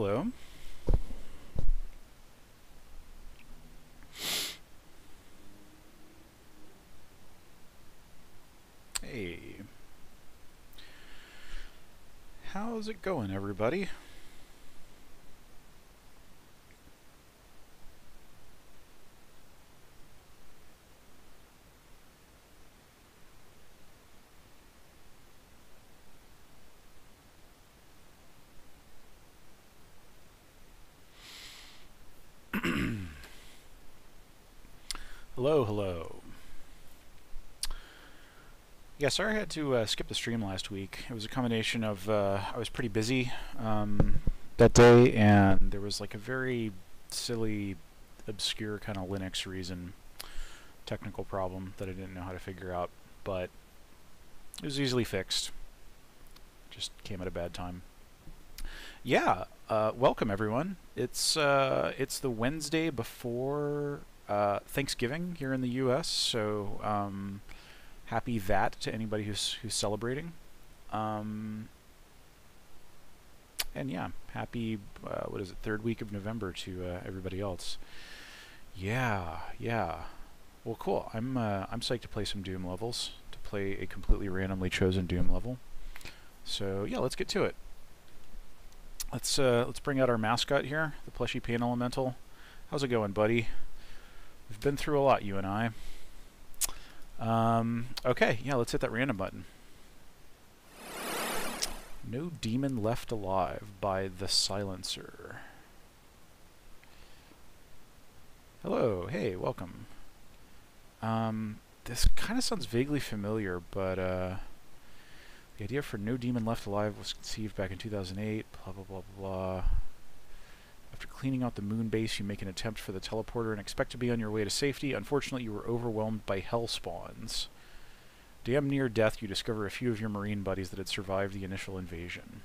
Hello. Hey. How's it going, everybody? Hello, hello. Yeah, sorry I had to skip the stream last week. It was a combination of I was pretty busy that day, and there was like a very silly, obscure kind of Linux reason, technical problem that I didn't know how to figure out, but it was easily fixed. Just came at a bad time. Yeah, welcome everyone. It's the Wednesday before Thanksgiving here in the U.S., so happy that to anybody who's celebrating. And yeah, happy what is it, third week of November to everybody else. Yeah. Well, cool. I'm psyched to play some Doom levels, to play a completely randomly chosen Doom level. So yeah, let's get to it. Let's bring out our mascot here, the plushy pain elemental. How's it going, buddy? We've been through a lot, you and I. Okay, yeah, let's hit that random button. No Demon Left Alive by The Silencer. Hello, hey, welcome. This kind of sounds vaguely familiar, but the idea for No Demon Left Alive was conceived back in 2008, blah, blah, blah, blah. After cleaning out the moon base, you make an attempt for the teleporter and expect to be on your way to safety. Unfortunately, you were overwhelmed by hell spawns. Damn near death, you discover a few of your marine buddies that had survived the initial invasion.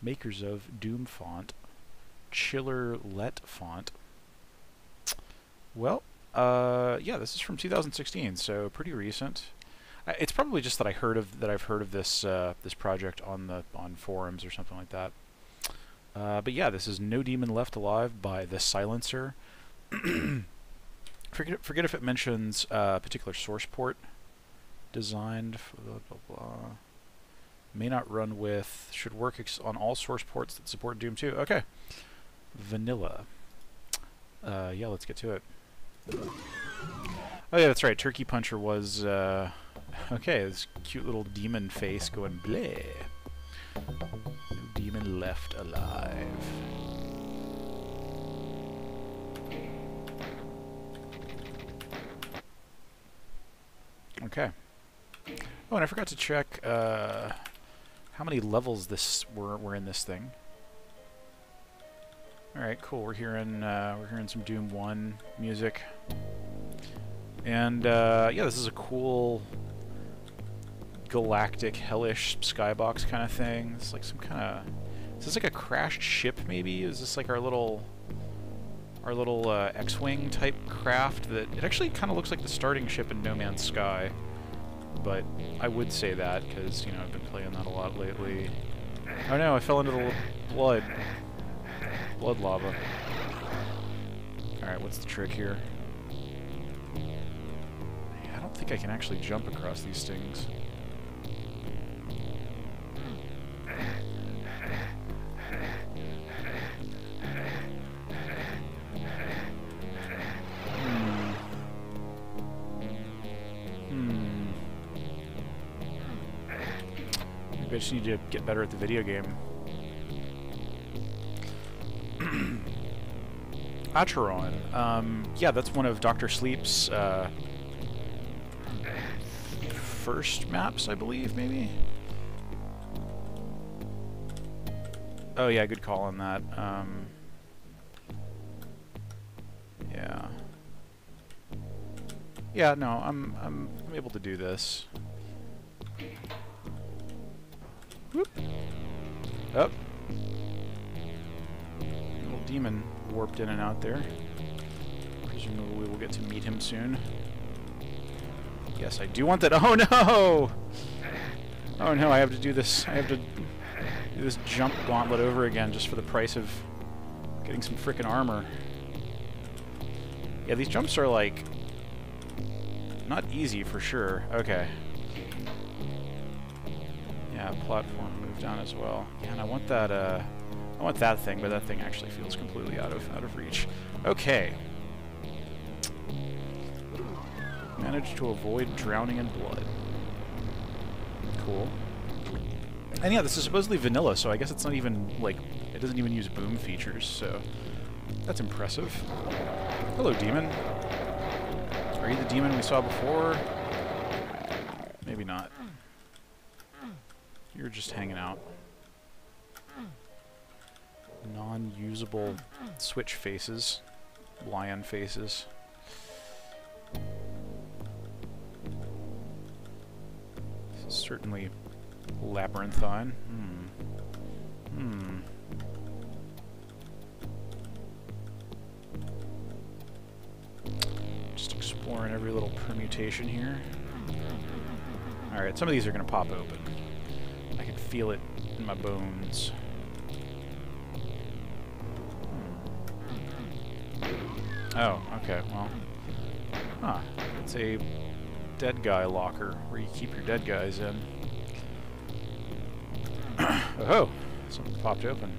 Makers of Doom font. Chiller Let font. Well, yeah, this is from 2016, so pretty recent. It's probably just that I've heard of this this project on forums or something like that. But yeah, this is No Demon Left Alive by The Silencer. Forget if it mentions particular source port designed for blah blah blah. May not run with, should work on all source ports that support Doom 2. Okay, vanilla. Yeah, let's get to it. Oh yeah, that's right. Turkey Puncher was okay. This cute little demon face going bleh. No demon left alive. Okay. Oh, and I forgot to check how many levels were in this thing. All right, cool. We're hearing some Doom 1 music. And yeah, this is a cool galactic hellish skybox kind of thing. It's like some kind of, is this like a crashed ship maybe? Is this like our little X-Wing type craft that, it actually kind of looks like the starting ship in No Man's Sky. But I would say that because, you know, I've been playing that a lot lately. Oh no, I fell into the blood lava. Alright, what's the trick here? I don't think I can actually jump across these things. Maybe I just need to get better at the video game. Acheron. Yeah, that's one of Dr. Sleep's first maps, I believe, maybe? Oh yeah, good call on that. Yeah. Yeah, no, I'm able to do this. Whoop. Up. Little demon warped in and out there. Presumably we'll get to meet him soon. Yes, I do want that. Oh no! Oh no, I have to do this. I have to do this jump gauntlet over again just for the price of getting some frickin' armor. Yeah, these jumps are like not easy for sure. Okay. Yeah, platform move down as well. Yeah, and I want that thing, but that thing actually feels completely out of reach. Okay. Managed to avoid drowning in blood. Cool. And yeah, this is supposedly vanilla, so I guess it's not even, like, it doesn't even use boom features, so that's impressive. Hello, demon. Are you the demon we saw before? Maybe not. You're just hanging out. Non-usable switch faces. Lion faces. This is certainly labyrinthine. Just exploring every little permutation here. Alright, some of these are going to pop open. I can feel it in my bones. Oh, okay, well. Huh. It's a dead guy locker where you keep your dead guys in. Oh, something popped open.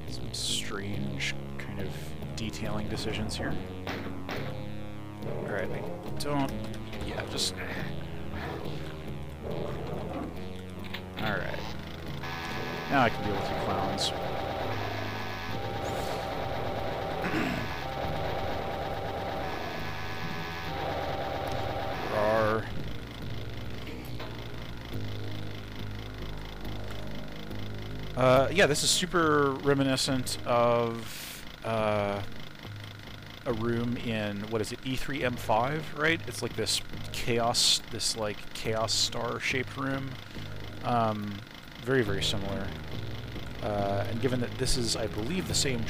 Some strange kind of detailing decisions here. Alright, I don't... Yeah, just... Alright. Now I can deal with you clowns. Rawr. Yeah, this is super reminiscent of a room in, what is it, E3M5, right? It's like this chaos, chaos star-shaped room. Very, very similar. And given that this is, I believe, the same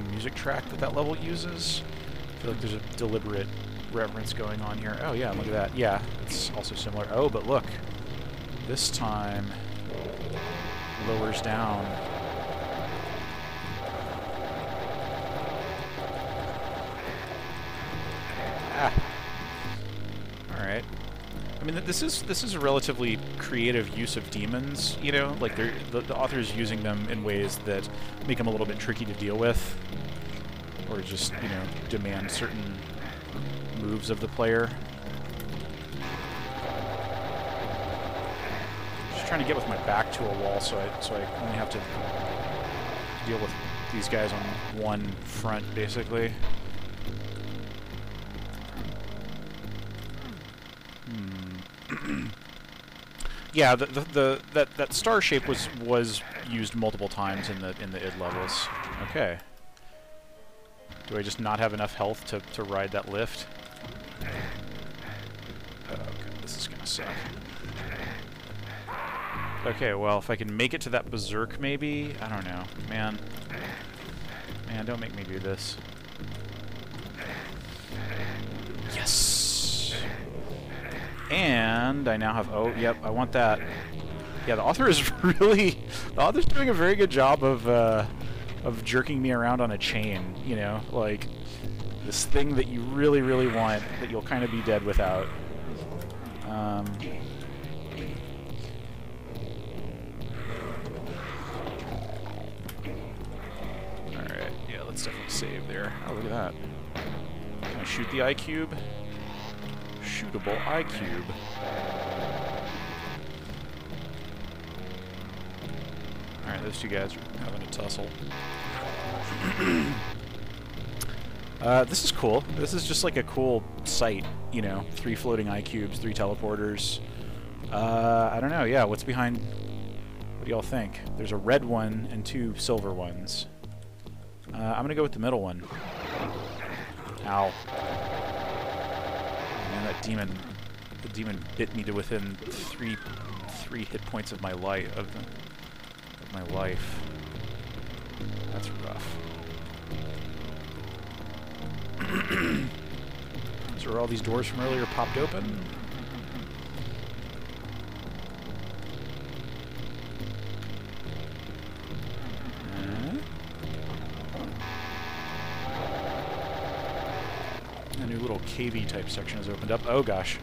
music track that level uses, I feel like there's a deliberate reference going on here. Oh yeah, look at that. Yeah, it's also similar. Oh, but look, this time lowers down. Ah. All right. I mean, this is a relatively creative use of demons, you know? Like, the author's using them in ways that make them a little bit tricky to deal with, or just, you know, demand certain moves of the player. Just trying to get with my back to a wall, so I only have to deal with these guys on one front, basically. Yeah, that star shape was used multiple times in the id levels. Okay. Do I just not have enough health to ride that lift? Oh, okay, this is gonna suck. Okay, well, if I can make it to that berserk, maybe? I don't know. Man, don't make me do this. Yes! And I now have... Oh, yep, I want that. Yeah, the author is really... The author's doing a very good job of jerking me around on a chain, you know? Like, this thing that you really, really want that you'll kind of be dead without. Alright, yeah, let's definitely save there. Oh, look at that. Can I shoot the I-cube? Shootable I-cube. Alright, those two guys are having a tussle. This is cool. This is just like a cool sight, you know. 3 floating I-cubes, 3 teleporters. I don't know, yeah, what's behind... What do y'all think? There's a red one and 2 silver ones. I'm gonna go with the middle one. Ow. Man, that demon... The demon bit me to within 3 hit points of my life. Of my life. That's rough. So are all these doors from earlier popped open? A new little cavey type section has opened up. Oh gosh.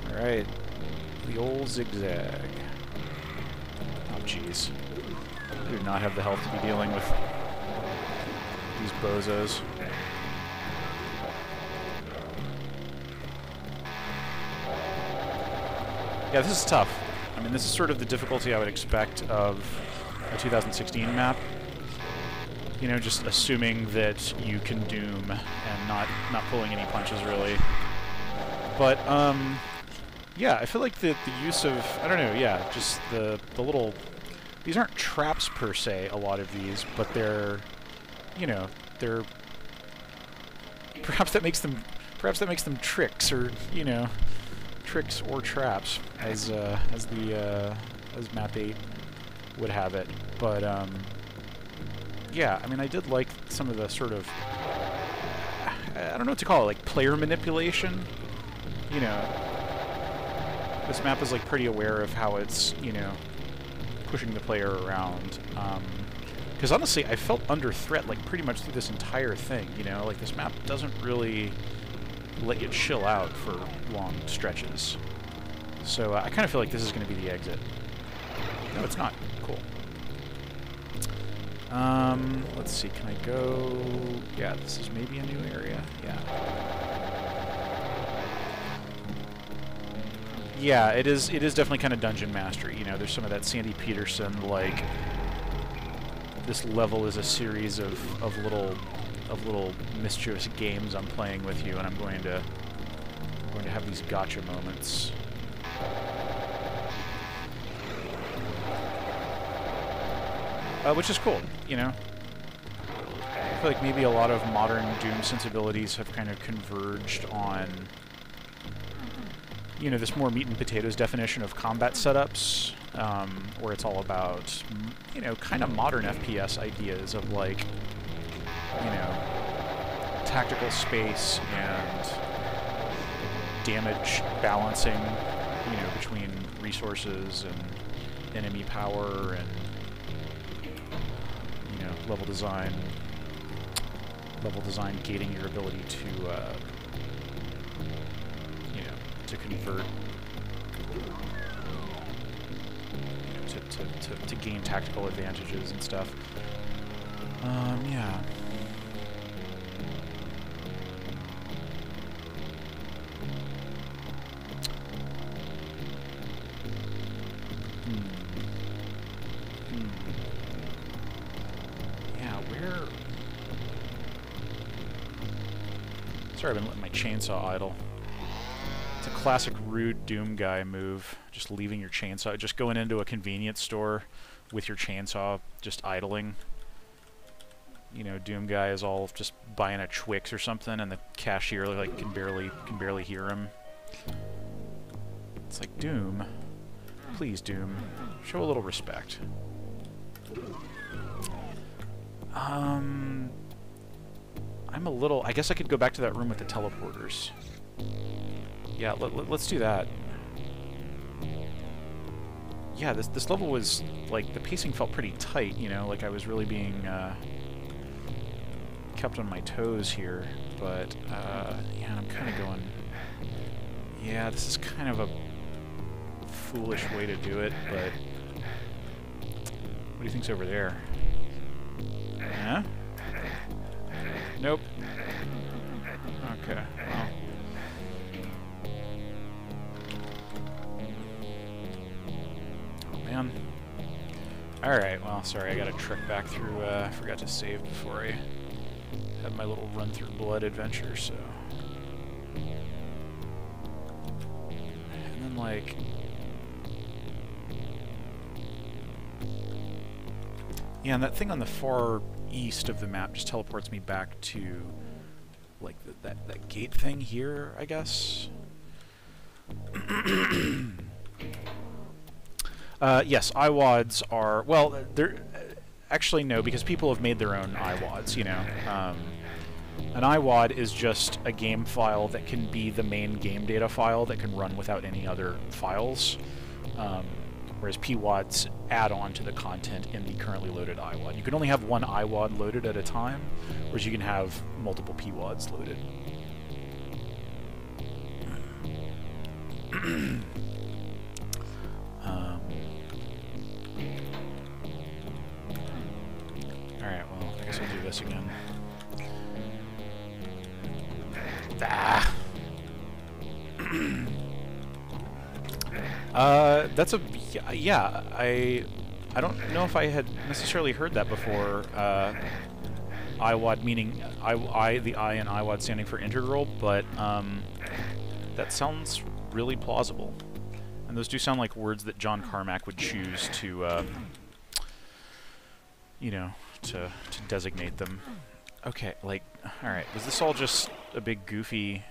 Alright. The old zigzag. Oh jeez. I do not have the health to be dealing with these bozos. Yeah, this is tough. I mean, this is sort of the difficulty I would expect of a 2016 map. You know, just assuming that you can doom and not pulling any punches, really. But, yeah, I feel like the use of, I don't know, yeah, just the little, these aren't traps per se, a lot of these, but they're, you know, they're, perhaps that makes them tricks, or, you know, tricks or traps, as map 8 would have it. But yeah, I mean, I did like some of the sort of, I don't know what to call it, like player manipulation. You know, this map is like pretty aware of how it's, you know, pushing the player around. Because honestly, I felt under threat like pretty much through this entire thing. You know, like this map doesn't really let you chill out for long stretches. So I kind of feel like this is going to be the exit. No, it's not. Cool. Let's see, can I go... Yeah, this is maybe a new area. Yeah. Yeah, it is definitely kind of dungeon mastery. You know, there's some of that Sandy Peterson, like, this level is a series of little mischievous games I'm playing with you, and I'm going to have these gotcha moments. Which is cool, you know. I feel like maybe a lot of modern Doom sensibilities have kind of converged on, you know, this more meat and potatoes definition of combat setups, where it's all about, you know, kind of modern FPS ideas of, like, you know, tactical space and damage balancing, you know, between resources and enemy power and, you know, level design gating your ability to, you know, to convert, you know, to gain tactical advantages and stuff. Yeah. Sorry, I've been letting my chainsaw idle. It's a classic rude Doom guy move. Just leaving your chainsaw, just going into a convenience store with your chainsaw just idling. You know, Doom guy is all just buying a Twix or something, and the cashier like can barely hear him. It's like, Doom, please, Doom, show a little respect. I'm a little... I guess I could go back to that room with the teleporters. Yeah, let's do that. Yeah, this level was, like, the pacing felt pretty tight, you know, like I was really being kept on my toes here, but, yeah, I'm kind of going... Yeah, this is kind of a foolish way to do it, but... What do you think's over there? Huh? Nope. Okay, well. Oh, man. Alright, well, sorry, I gotta trek back through, I forgot to save before I had my little run-through-blood adventure, so... And then, like... Yeah, and that thing on the far east of the map just teleports me back to, like, that gate thing here, I guess? Yes, IWADs are... Well, they're... Actually, no, because people have made their own IWADs, you know. An IWAD is just a game file that can be the main game data file that can run without any other files. whereas PWADs add on to the content in the currently loaded IWAD. You can only have one IWAD loaded at a time, whereas you can have multiple PWADs loaded. Alright, well, I guess I'll do this again. Ah! That's a... Yeah, I don't know if I had necessarily heard that before. IWAD meaning the I in IWAD standing for integral, but that sounds really plausible. And those do sound like words that John Carmack would choose to, you know, to designate them. Okay, like, alright, was this all just a big goofy...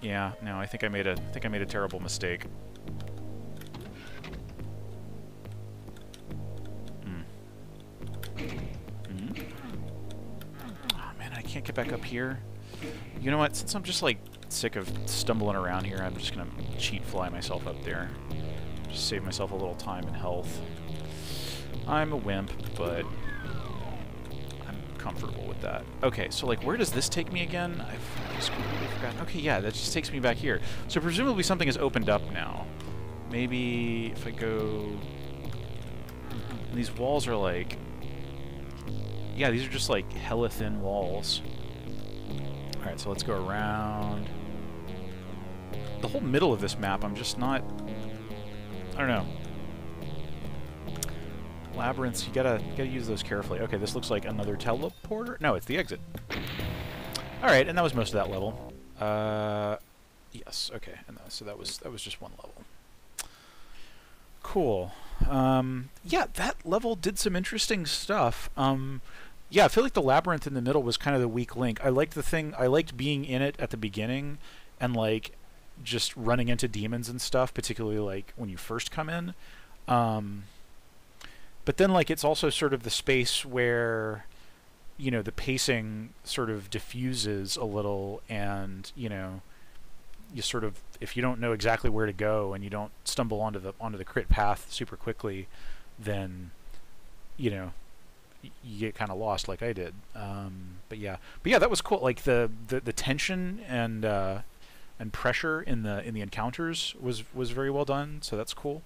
Yeah, no, I think I made a terrible mistake. Oh man, I can't get back up here. You know what, since I'm just like sick of stumbling around here, I'm just gonna cheat fly myself up there. Just save myself a little time and health. I'm a wimp, but I'm comfortable with that. Okay, so like, where does this take me again? I've just completely forgotten. Okay, yeah, that just takes me back here. So presumably something has opened up now. Maybe if I go... And these walls are like... Yeah, these are just like hella thin walls. Alright, so let's go around. The whole middle of this map, I'm just not... I don't know. Labyrinths, you gotta use those carefully. Okay, this looks like another teleporter. No, it's the exit. Alright, and that was most of that level. Yes, okay. And so that was just one level. Cool. Yeah, that level did some interesting stuff. Yeah, I feel like the labyrinth in the middle was kind of the weak link. I liked being in it at the beginning and like just running into demons and stuff, particularly like when you first come in. But then like it's also sort of the space where, you know, the pacing sort of diffuses a little, and you know, you sort of, if you don't know exactly where to go and you don't stumble onto the crit path super quickly, then you know, you get kind of lost like I did. But yeah, that was cool. Like the tension and pressure in the encounters was very well done. So that's cool.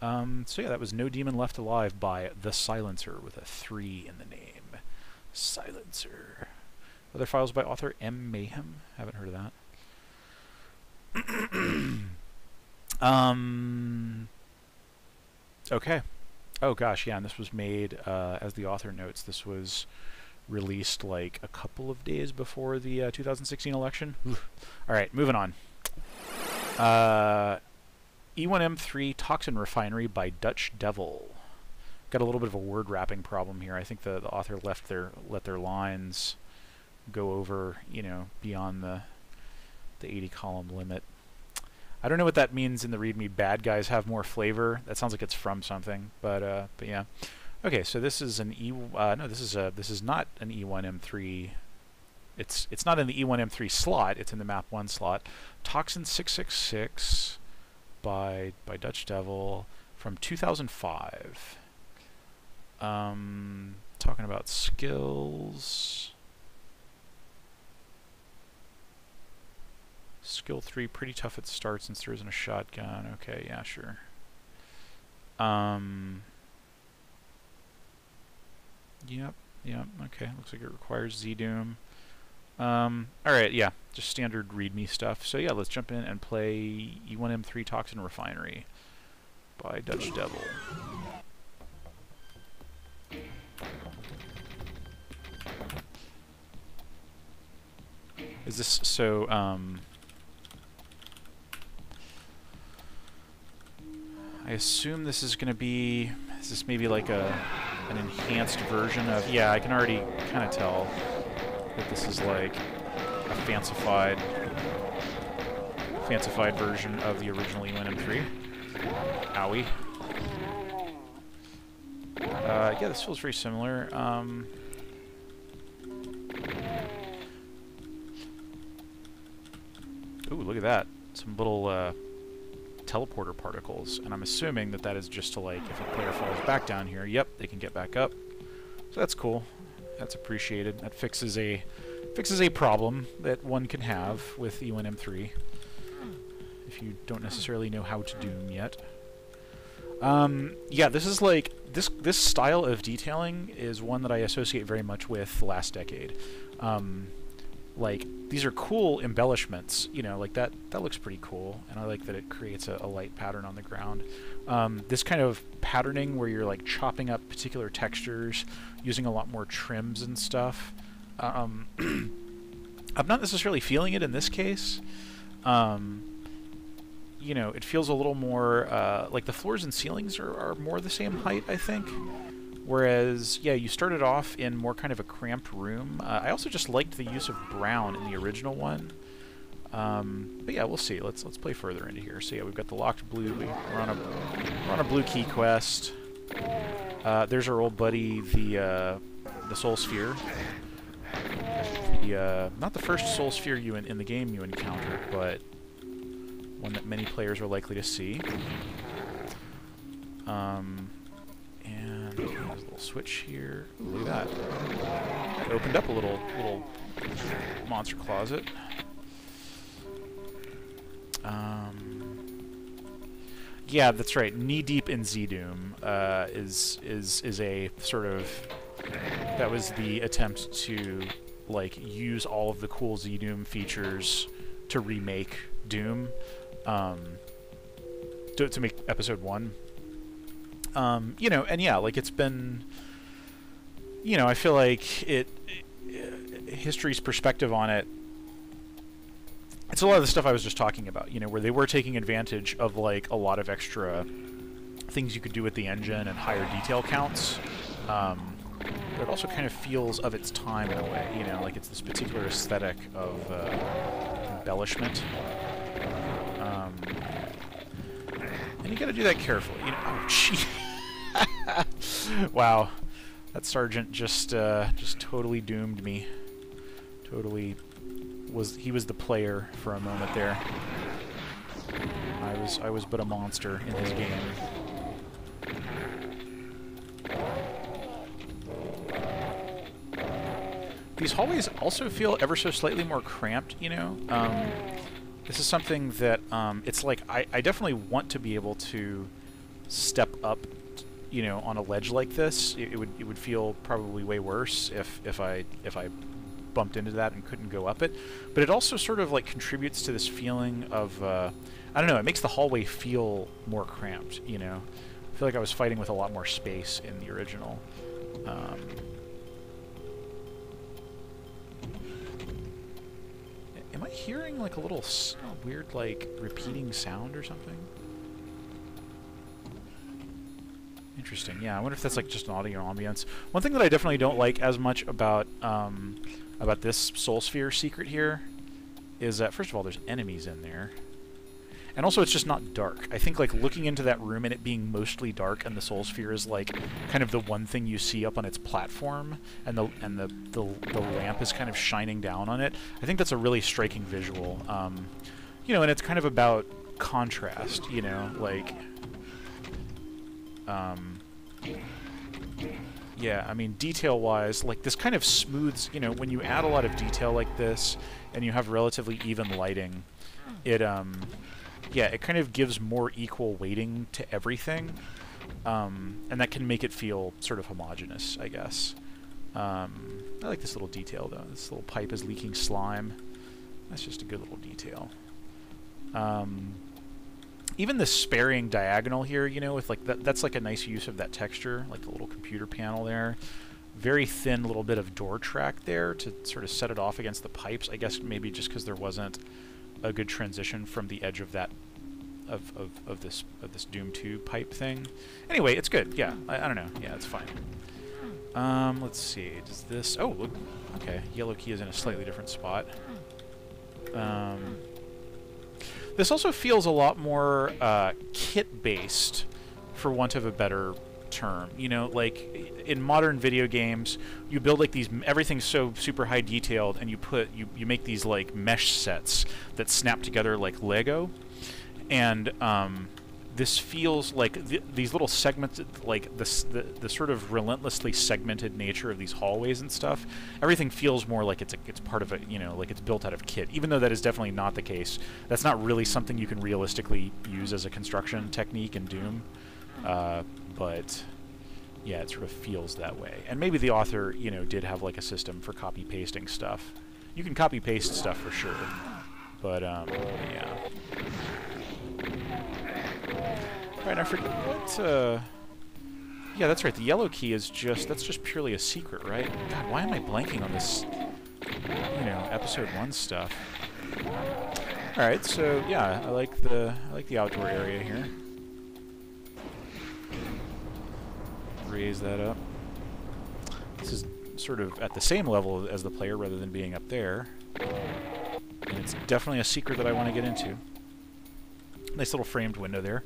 So yeah, that was No Demon Left Alive by The Silencer with a 3 in the name. Silencer. Other files by author M. Mayhem. Haven't heard of that. Okay. Oh gosh, yeah, and this was made, as the author notes, this was released like a couple of days before the 2016 election. Alright, moving on. E1M3 Toxin Refinery by Dutch Devil. Got a little bit of a word wrapping problem here. I think the author let their lines go over, you know, beyond the 80 column limit. I don't know what that means in the README. Bad guys have more flavor. That sounds like it's from something, but yeah. Okay, so this is an this is not an E1M3. It's not in the E1M3 slot. It's in the map 1 slot. Toxin 666 by Dutch Devil from 2005. Talking about skills. Skill 3, pretty tough at start since there isn't a shotgun. Okay, yeah, sure. Yep, okay. Looks like it requires Z-Doom. Alright, yeah, just standard README stuff. So yeah, let's jump in and play E1M3 Toxin Refinery by Dutch Devil. Is this so, I assume this is going to be, is this maybe like an enhanced version of, yeah, I can already kind of tell that this is like a fancified version of the original E1M3. Owie. Yeah, this feels very similar. Ooh, look at that. Some little teleporter particles, and I'm assuming that that is just to, like, if a player falls back down here, yep, they can get back up. So that's cool. That's appreciated. That fixes a problem that one can have with E1M3 if you don't necessarily know how to Doom yet. Yeah, this is like this style of detailing is one that I associate very much with the last decade. Like, these are cool embellishments, you know, like that looks pretty cool, and I like that it creates a light pattern on the ground. This kind of patterning where you're like chopping up particular textures, using a lot more trims and stuff. I'm not necessarily feeling it in this case. You know, it feels a little more, like the floors and ceilings are more the same height, I think. Whereas, yeah, you started off in more kind of a cramped room. I also just liked the use of brown in the original one. But yeah, we'll see. Let's play further into here. So yeah, we've got the locked blue. We're on a blue key quest. There's our old buddy, the Soul Sphere. Not the first Soul Sphere in the game you encountered, but one that many players are likely to see. And there's a little switch here. Ooh, look at that. It opened up a little monster closet. Yeah, that's right. Knee deep in Z-Doom is a sort of, that was the attempt to like use all of the cool Z-Doom features to remake Doom, to make episode 1. You know, and yeah, like it's been, you know, I feel like history's perspective on it, it's a lot of the stuff I was just talking about, you know, where they were taking advantage of like a lot of extra things you could do with the engine and higher detail counts. But it also kind of feels of its time in a way, you know, like it's this particular aesthetic of embellishment. And you gotta do that carefully, you know. Oh, gee. Wow, that sergeant just totally doomed me. Totally he was the player for a moment there. I was but a monster in his game. These hallways also feel ever so slightly more cramped, you know. This is something that it's like I definitely want to be able to step up, you know, on a ledge like this. It would feel probably way worse if I bumped into that and couldn't go up it. But it also sort of like contributes to this feeling of I don't know. It makes the hallway feel more cramped. You know, I feel like I was fighting with a lot more space in the original. Am I hearing like a little weird like repeating sound or something? Interesting. Yeah, I wonder if that's like just an audio ambience. One thing that I definitely don't like as much about this Soul Sphere secret here is that, first of all, there's enemies in there, and also it's just not dark. I think like looking into that room and it being mostly dark, and the Soul Sphere is like kind of the one thing you see up on its platform, and the lamp is kind of shining down on it. I think that's a really striking visual. You know, and it's kind of about contrast. You know, like. Yeah, I mean, detail-wise, like, this kind of smooths, you know, when you add a lot of detail like this, and you have relatively even lighting, it, yeah, it kind of gives more equal weighting to everything, and that can make it feel sort of homogeneous, I guess. I like this little detail, though. This little pipe is leaking slime. That's just a good little detail. Even the sparing diagonal here, you know, with like that's like a nice use of that texture, like a little computer panel there. Very thin little bit of door track there to sort of set it off against the pipes. I guess maybe just because there wasn't a good transition from the edge of that of this Doom 2 pipe thing. Anyway, it's good. Yeah, I don't know. Yeah, it's fine. Let's see. Does this? Oh, look. Okay, yellow key is in a slightly different spot. This also feels a lot more kit-based, for want of a better term. You know, like in modern video games, you build like these, everything's so super high detailed, and you make these like mesh sets that snap together like Lego. And this feels like these little segments, like the sort of relentlessly segmented nature of these hallways and stuff. Everything feels more like it's part of a, you know, like it's built out of kit. Even though that is definitely not the case. That's not really something you can realistically use as a construction technique in Doom. But yeah, it sort of feels that way. And maybe the author, you know, did have like a system for copy pasting stuff. You can copy paste stuff for sure. But yeah. Right, I forget what, yeah, that's right, the yellow key is that's just purely a secret, right? God, why am I blanking on this, you know, episode 1 stuff? Alright, so, yeah, I like the outdoor area here. Raise that up. This is sort of at the same level as the player rather than being up there. And it's definitely a secret that I want to get into. Nice little framed window there.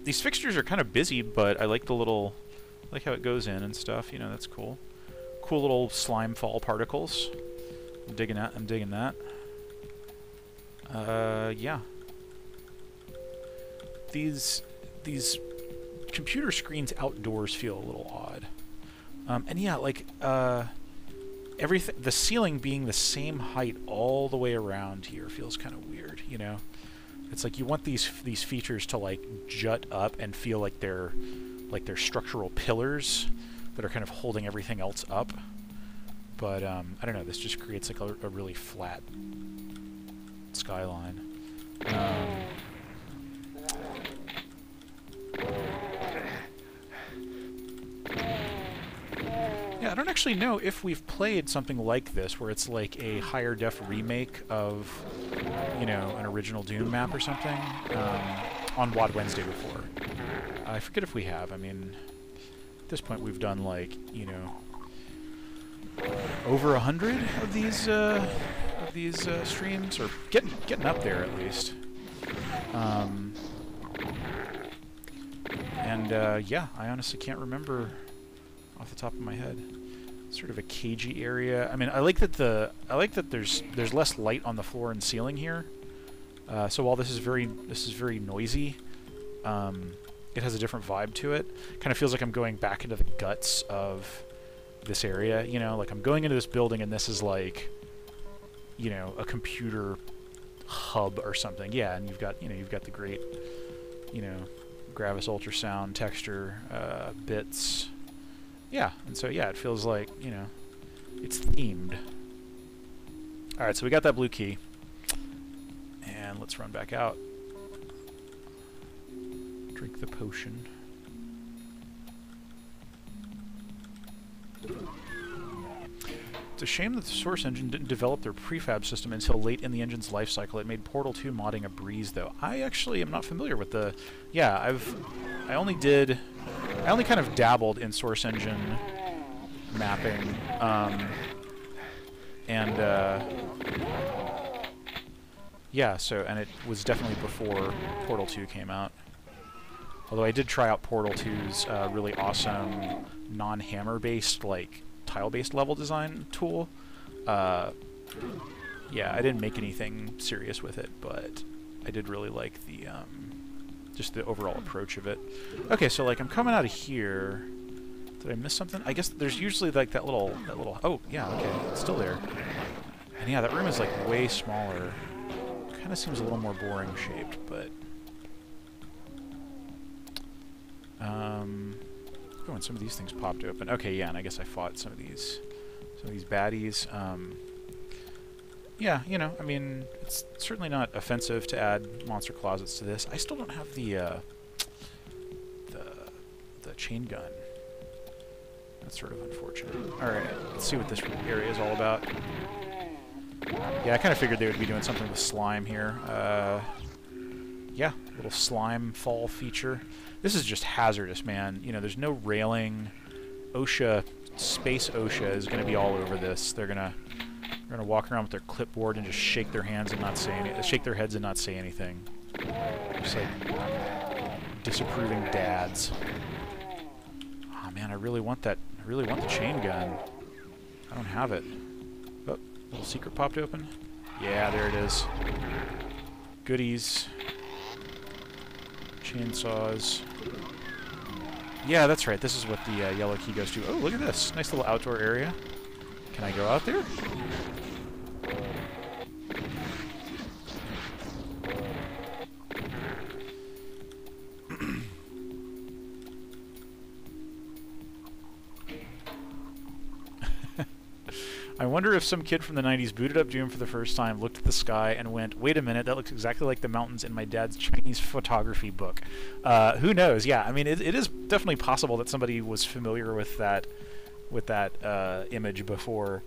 These fixtures are kind of busy, but I like the little, I like how it goes in and stuff. You know, that's cool. Cool little slime fall particles. I'm digging that. I'm digging that. Yeah. These computer screens outdoors feel a little odd. And yeah, like everything, the ceiling being the same height all the way around here feels kind of weird. You know. It's like you want these features to like jut up and feel like they're structural pillars that are kind of holding everything else up. But I don't know. This just creates like a really flat skyline. Yeah, I don't actually know if we've played something like this, where it's like a higher def remake of, you know, an original Doom map or something, on WAD Wednesday before. I forget if we have. I mean, at this point we've done like, you know, over 100 of these streams, or getting up there at least. Yeah, I honestly can't remember off the top of my head. Sort of a cagey area. I mean, I like that there's less light on the floor and ceiling here. So while this is very noisy, it has a different vibe to it. Kind of feels like I'm going back into the guts of this area. You know, like I'm going into this building and this is like, you know, a computer hub or something. Yeah, and you've got the great, you know, Gravis ultrasound texture bits. Yeah, and so yeah, it feels like, you know, it's themed. Alright, so we got that blue key. And let's run back out. Drink the potion. It's a shame that the Source engine didn't develop their prefab system until late in the engine's life cycle. It made Portal 2 modding a breeze, though. I actually am not familiar with the... Yeah, I only kind of dabbled in Source engine mapping, yeah, so, and it was definitely before Portal 2 came out. Although I did try out Portal 2's really awesome non-hammer-based, like, tile-based level design tool. Yeah, I didn't make anything serious with it, but I did really like the, just the overall approach of it. Okay, so like I'm coming out of here. Did I miss something? I guess there's usually like that little, oh yeah, okay, it's still there. And yeah, that room is like way smaller. Kind of seems a little more boring shaped, but oh, and some of these things popped open. Okay, yeah, and I guess I fought some of these baddies. Yeah, you know, I mean, it's certainly not offensive to add monster closets to this. I still don't have the chain gun. That's sort of unfortunate. Alright, let's see what this area is all about. Yeah, I kind of figured they would be doing something with slime here. Yeah, little slime fall feature. This is just hazardous, man. You know, there's no railing. OSHA, Space OSHA is going to be all over this. They're gonna walk around with their clipboard and just shake their hands and not say shake their heads and not say anything. Just like disapproving dads. Oh man, I really want that. I really want the chain gun. I don't have it. Oh, little secret popped open. Yeah, there it is. goodies. Chainsaws. Yeah, that's right. This is what the yellow key goes to. Oh, look at this. Nice little outdoor area. Can I go out there? I wonder if some kid from the 90s booted up Doom for the first time, looked at the sky, and went, wait a minute, that looks exactly like the mountains in my dad's Chinese photography book. Who knows? Yeah, I mean, it is definitely possible that somebody was familiar with that image before,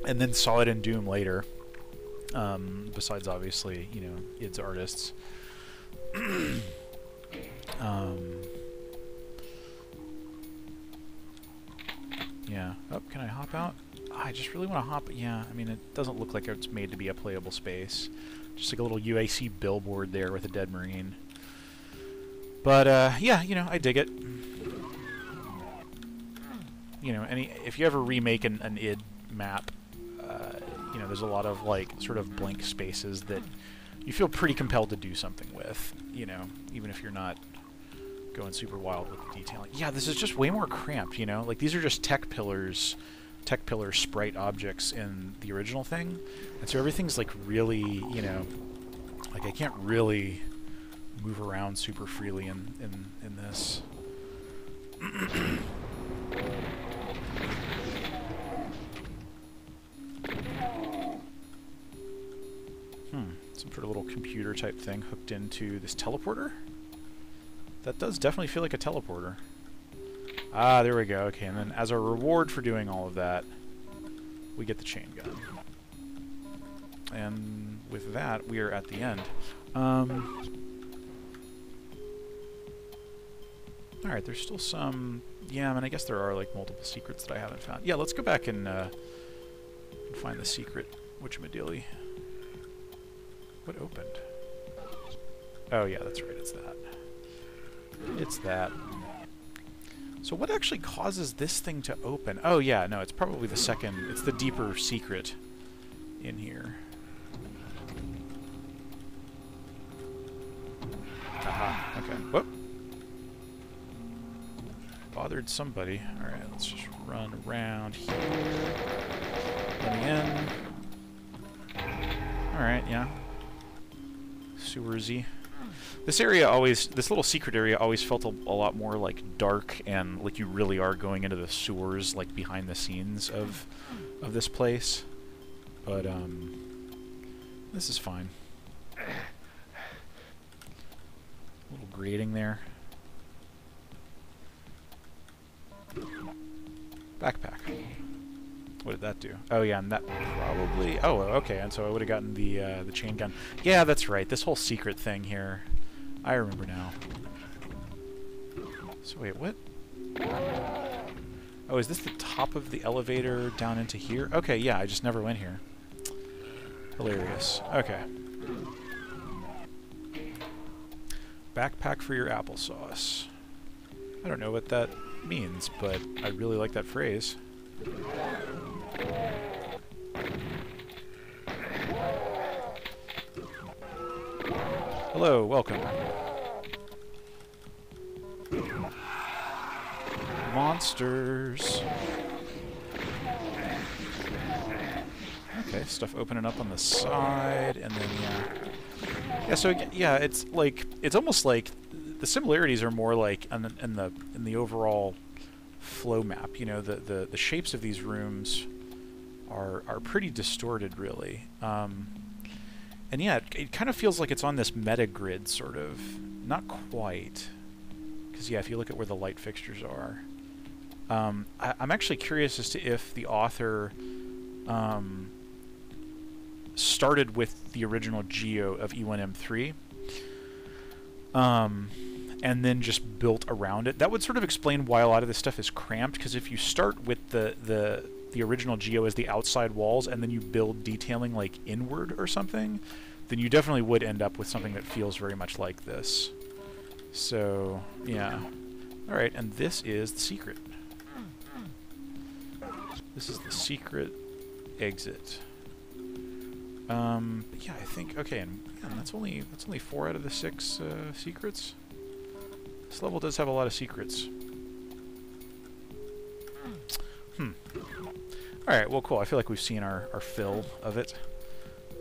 and then saw it in Doom later. Besides, obviously, you know, id's artists. Yeah. Oh, can I hop out? I just really want to hop. Yeah, I mean, it doesn't look like it's made to be a playable space. Just like a little UAC billboard there with a dead Marine. But, yeah, you know, I dig it. You know, if you ever remake an id map, you know, there's a lot of, like, sort of blank spaces that you feel pretty compelled to do something with, you know, even if you're not going super wild with the detailing. Yeah, this is just way more cramped, you know? Like, these are just tech pillar sprite objects in the original thing. And so everything's, like, really, you know, like, I can't really move around super freely in this. Some sort of little computer type thing hooked into this teleporter. That does definitely feel like a teleporter. Ah, there we go. Okay, and then as a reward for doing all of that, we get the chain gun. And with that, we are at the end. Alright, there's still some... Yeah, I mean, I guess there are, like, multiple secrets that I haven't found. Yeah, let's go back and find the secret whatchamadilly. What opened? Oh, yeah, that's right, it's that. It's that. So what actually causes this thing to open? Oh, yeah, no, it's probably the second... It's the deeper secret in here. Aha, okay. Whoop. Bothered somebody. Alright, let's just run around here. Let me in. Alright, yeah. Sewersy. This area always, this little secret area always felt a lot more like dark and like you really are going into the sewers, like behind the scenes of this place. But this is fine. A little grating there. Backpack. What did that do? Oh yeah, and that probably... Oh, okay, and so I would have gotten the chain gun. Yeah, that's right, this whole secret thing here. I remember now. So wait, what? Oh, is this the top of the elevator down into here? Okay, yeah, I just never went here. Hilarious. Okay. Backpack for your applesauce. I don't know what that means, but I really like that phrase. Hello, welcome. Monsters. Okay, stuff opening up on the side, and then yeah, so yeah, it's like it's almost like the similarities are more like in the overall flow map. You know, the shapes of these rooms are pretty distorted, really. And yeah, it kind of feels like it's on this meta grid, sort of. Not quite, because yeah, if you look at where the light fixtures are. I'm actually curious as to if the author started with the original geo of E1M3 and then just built around it. That would sort of explain why a lot of this stuff is cramped, because if you start with the original geo as the outside walls and then you build detailing like inward or something, then you definitely would end up with something that feels very much like this. So, yeah. Alright, and this is the secret. This is the secret exit. But yeah, I think, okay, and man, that's only 4 out of the 6 secrets. This level does have a lot of secrets. Alright, well, cool. I feel like we've seen our fill of it.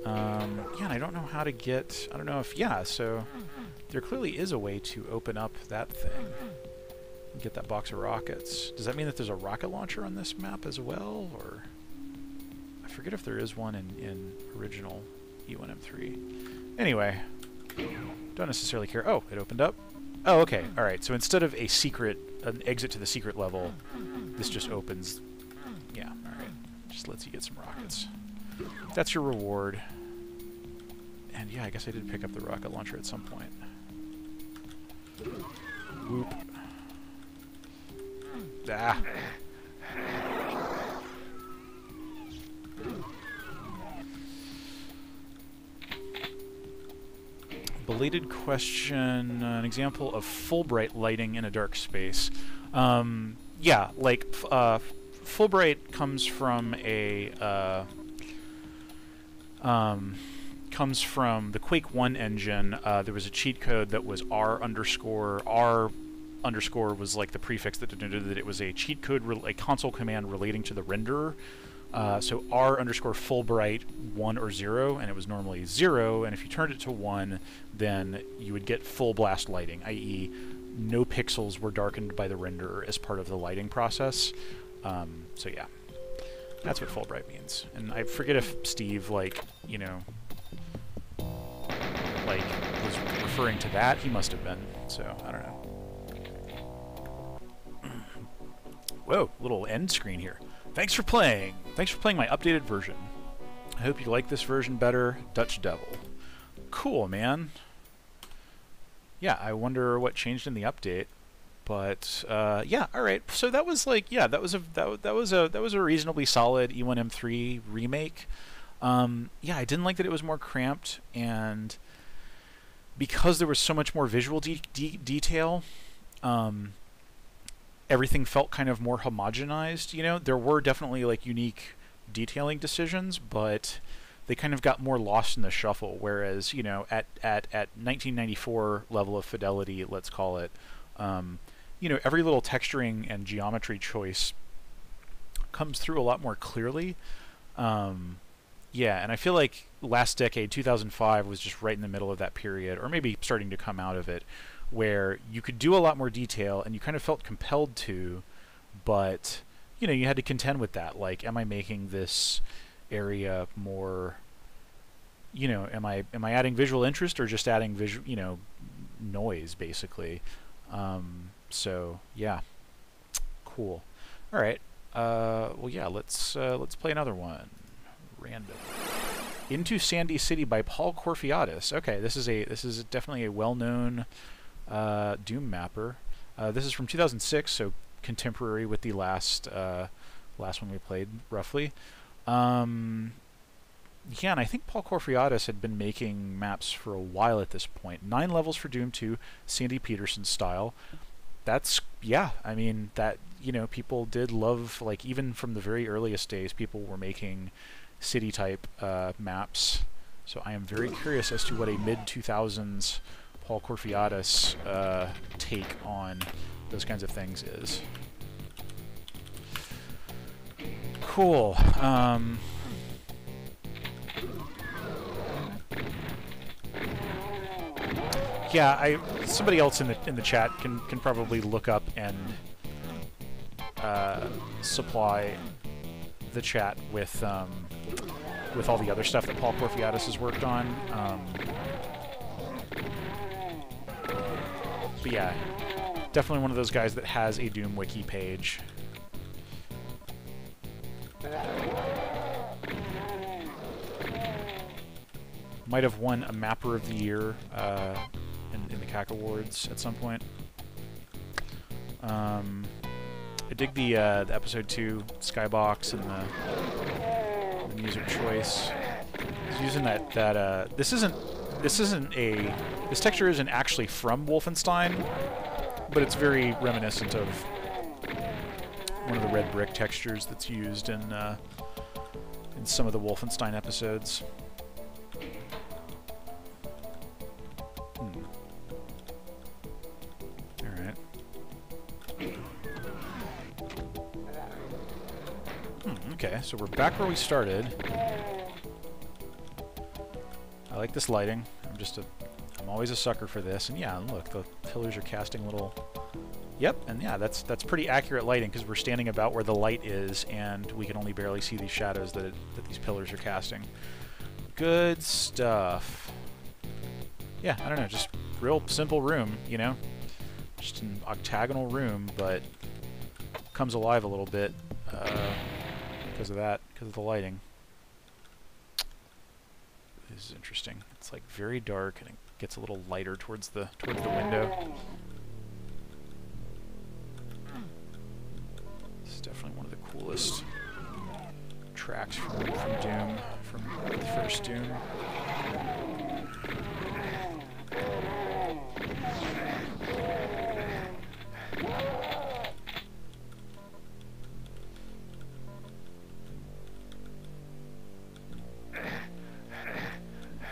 Yeah, and I don't know how to get... I don't know if... Yeah, so there clearly is a way to open up that thing. And get that box of rockets. Does that mean that there's a rocket launcher on this map as well, or... I forget if there is one in original E1M3. Anyway, don't necessarily care. Oh, it opened up. Oh, okay. Alright, so instead of an exit to the secret level, this just opens... Yeah, alright. Just lets you get some rockets. That's your reward. And yeah, I guess I did pick up the rocket launcher at some point. Whoop. Ah. Belated question, an example of full bright lighting in a dark space. Yeah, like, full bright comes from the Quake 1 engine. There was a cheat code that was R underscore was like the prefix that denoted that it was a cheat code, a console command relating to the renderer. So R underscore Fulbright 1 or 0, and it was normally 0, and if you turned it to 1, then you would get full blast lighting, i.e. no pixels were darkened by the renderer as part of the lighting process. So yeah, that's what Fulbright means. And I forget if Steve, like, you know, like, was referring to that. He must have been, so I don't know. Whoa, little end screen here. Thanks for playing. Thanks for playing my updated version. I hope you like this version better. Dutch Devil. Cool, man. Yeah, I wonder what changed in the update. But yeah, all right. So that was like, yeah, that was a reasonably solid E1M3 remake. Yeah, I didn't like that it was more cramped, and because there was so much more visual detail, everything felt kind of more homogenized. You know, there were definitely like unique detailing decisions, but they kind of got more lost in the shuffle. Whereas, you know, at 1994 level of fidelity, let's call it, you know, every little texturing and geometry choice comes through a lot more clearly. Yeah, and I feel like last decade, 2005, was just right in the middle of that period, or maybe starting to come out of it, where you could do a lot more detail and you kind of felt compelled to, but, you know, you had to contend with that. Like, am I making this area more, you know, am I adding visual interest or just adding visual, you know, noise, basically? So yeah, cool. All right. Well, yeah. Let's play another one. Random. Into Sandy City by Paul Corfiatis. Okay, this is definitely a well-known Doom mapper. This is from 2006, so contemporary with the last one we played, roughly. Yeah, and I think Paul Corfiatis had been making maps for a while at this point. 9 levels for Doom 2, Sandy Peterson style. That's, yeah, I mean, that, you know, people did love, like, even from the very earliest days, people were making city-type maps. So I am very curious as to what a mid-2000s Paul Corfiatis take on those kinds of things is. Cool. Yeah, somebody else in the chat can probably look up and supply the chat with all the other stuff that Paul Corfiatis has worked on. But yeah, definitely one of those guys that has a Doom wiki page. Might have won a Mapper of the Year in the CAC Awards at some point. I dig the episode 2 skybox and the music choice. I was using that this texture isn't actually from Wolfenstein, but it's very reminiscent of one of the red brick textures that's used in some of the Wolfenstein episodes. Okay, so we're back where we started. I like this lighting. I'm always a sucker for this. And yeah, look, the pillars are casting little... Yep, and yeah, that's pretty accurate lighting because we're standing about where the light is, and we can only barely see these shadows that these pillars are casting. Good stuff. Yeah, I don't know, just real simple room, you know? Just an octagonal room, but comes alive a little bit because of that, because of the lighting. This is interesting. It's like very dark, and it gets a little lighter towards the window. This is definitely one of the coolest tracks from Doom, from the first Doom.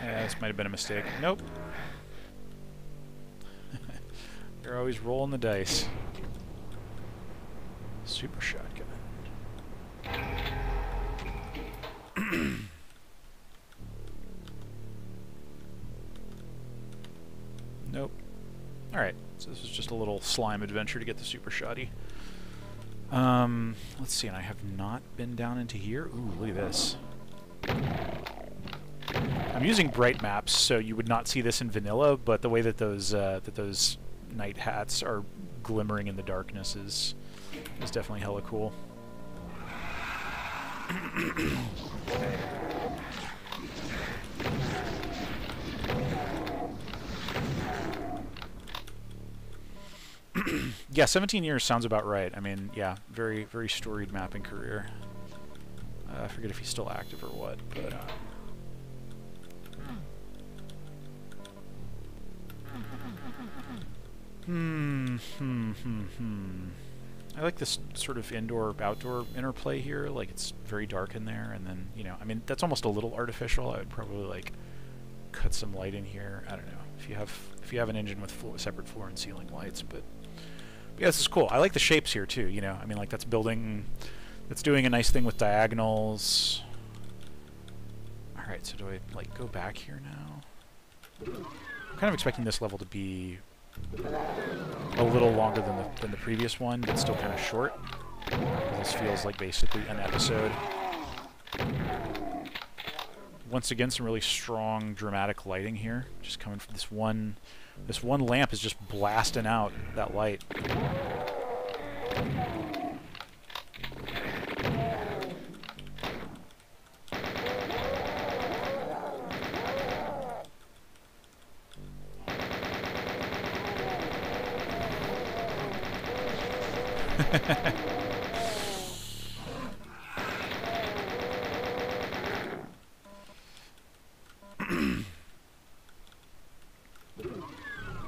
Yeah, this might have been a mistake. Nope. You're always rolling the dice. Super shotgun. Nope. Alright, so this is just a little slime adventure to get the super shotty. Let's see, and I have not been down into here. Ooh, look at this. I'm using bright maps, so you would not see this in vanilla, but the way that those night hats are glimmering in the darkness is definitely hella cool. Yeah, 17 years sounds about right. I mean, yeah, very, very storied mapping career. I forget if he's still active or what, but... I like this sort of indoor-outdoor interplay here. Like, it's very dark in there, and then, you know, I mean, that's almost a little artificial. I would probably, like, cut some light in here. I don't know. If you have an engine with separate floor and ceiling lights, but yeah, this is cool. I like the shapes here, too, you know. I mean, like, that's doing a nice thing with diagonals. Alright, so do I, like, go back here now? I'm kind of expecting this level to be a little longer than the previous one, but still kind of short. This feels like basically an episode. Once again, some really strong, dramatic lighting here. Just coming from this one lamp is just blasting out that light.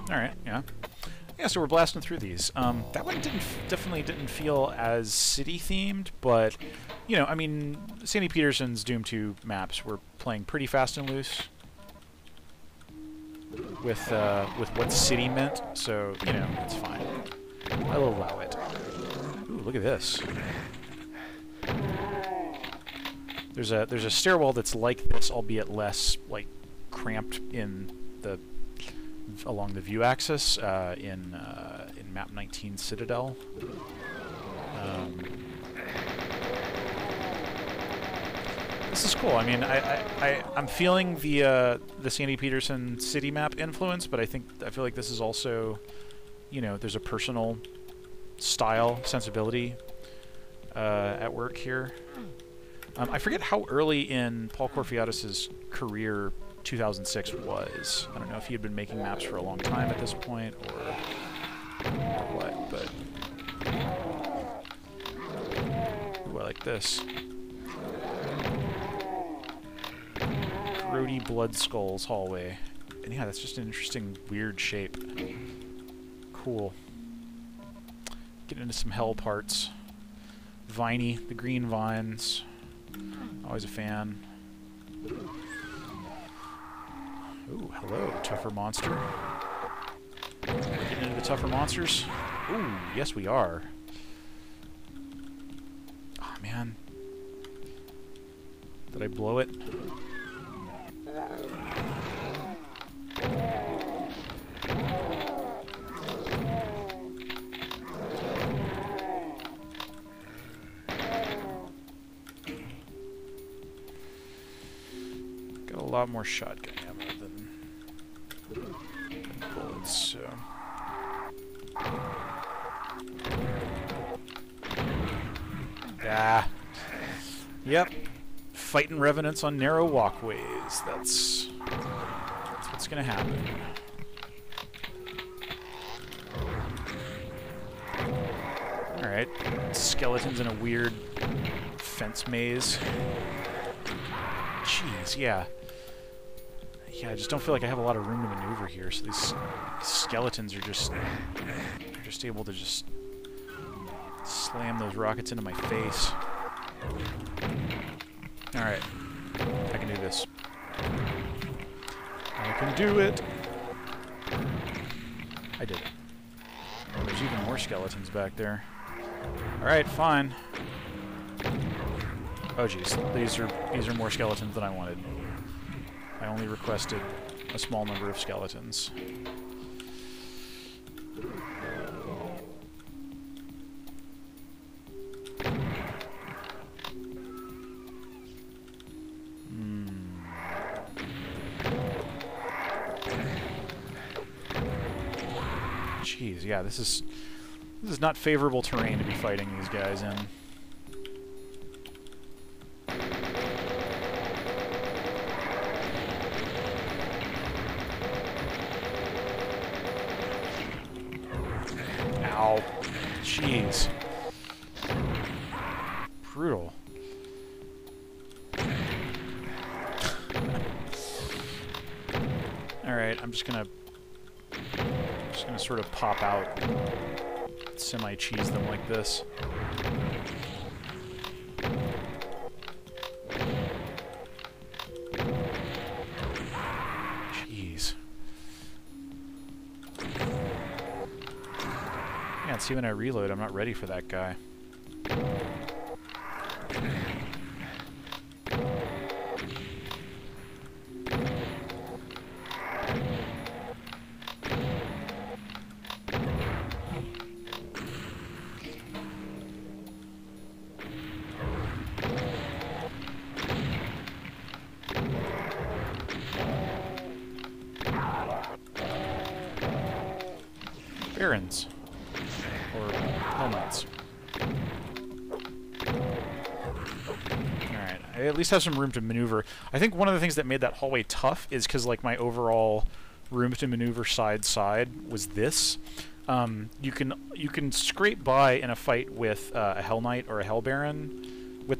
Alright, yeah. Yeah, so we're blasting through these. That one definitely didn't feel as city-themed, but, you know, I mean, Sandy Peterson's Doom 2 maps were playing pretty fast and loose with what city meant, so, you know, it's fine. I'll allow it. Ooh, look at this. There's a stairwell that's like this, albeit less, like, cramped in along the view axis in map 19 Citadel. This is cool. I mean, I'm feeling the Sandy Peterson city map influence, but I feel like this is also, you know, there's a personal style sensibility at work here. I forget how early in Paul Corfiatis' career 2006 was. I don't know if he had been making maps for a long time at this point or what, but... Ooh, I like this. Grody Blood Skulls hallway. And yeah, that's just an interesting, weird shape. Cool. Get into some hell parts. Viney, the green vines. Always a fan. Ooh, hello, tougher monster. Getting into the tougher monsters? Ooh, yes we are. Oh man. Did I blow it? Got a lot more shotgun ammo than bullets, so... Ah. Yep. Fighting revenants on narrow walkways. That's what's gonna happen. Alright. Skeletons in a weird fence maze. Jeez, yeah. Yeah, I just don't feel like I have a lot of room to maneuver here, so these skeletons are just able to just slam those rockets into my face. Alright. I can do this. I can do it! I did it. Oh, there's even more skeletons back there. Alright, fine. Oh jeez, these are more skeletons than I wanted. I only requested a small number of skeletons. Jeez, yeah, this is not favorable terrain to be fighting these guys in. Ow. Jeez. Brutal. Alright, I'm just gonna sort of pop out, semi-cheese them like this. Jeez. Yeah, see, when I reload, I'm not ready for that guy. Barons. Or helmets. Alright, I at least have some room to maneuver. I think one of the things that made that hallway tough is because, like, my overall room to maneuver side was this. You can scrape by in a fight with a Hell Knight or a Hell Baron with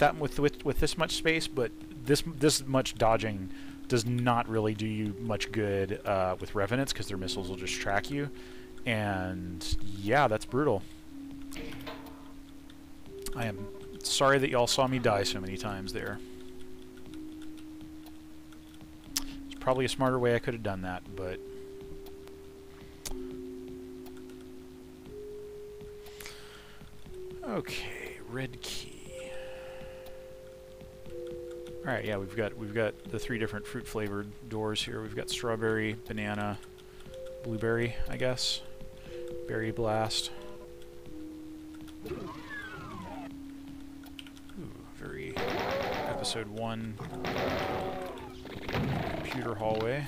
this much space, but this much dodging does not really do you much good with Revenants, because their missiles will just track you. And yeah, that's brutal. I am sorry that y'all saw me die so many times there. There's probably a smarter way I could have done that, but... Okay, red key. Alright, yeah, we've got the 3 different fruit-flavored doors here. We've got strawberry, banana, blueberry, I guess. Berry blast. Ooh, very episode 1 computer hallway.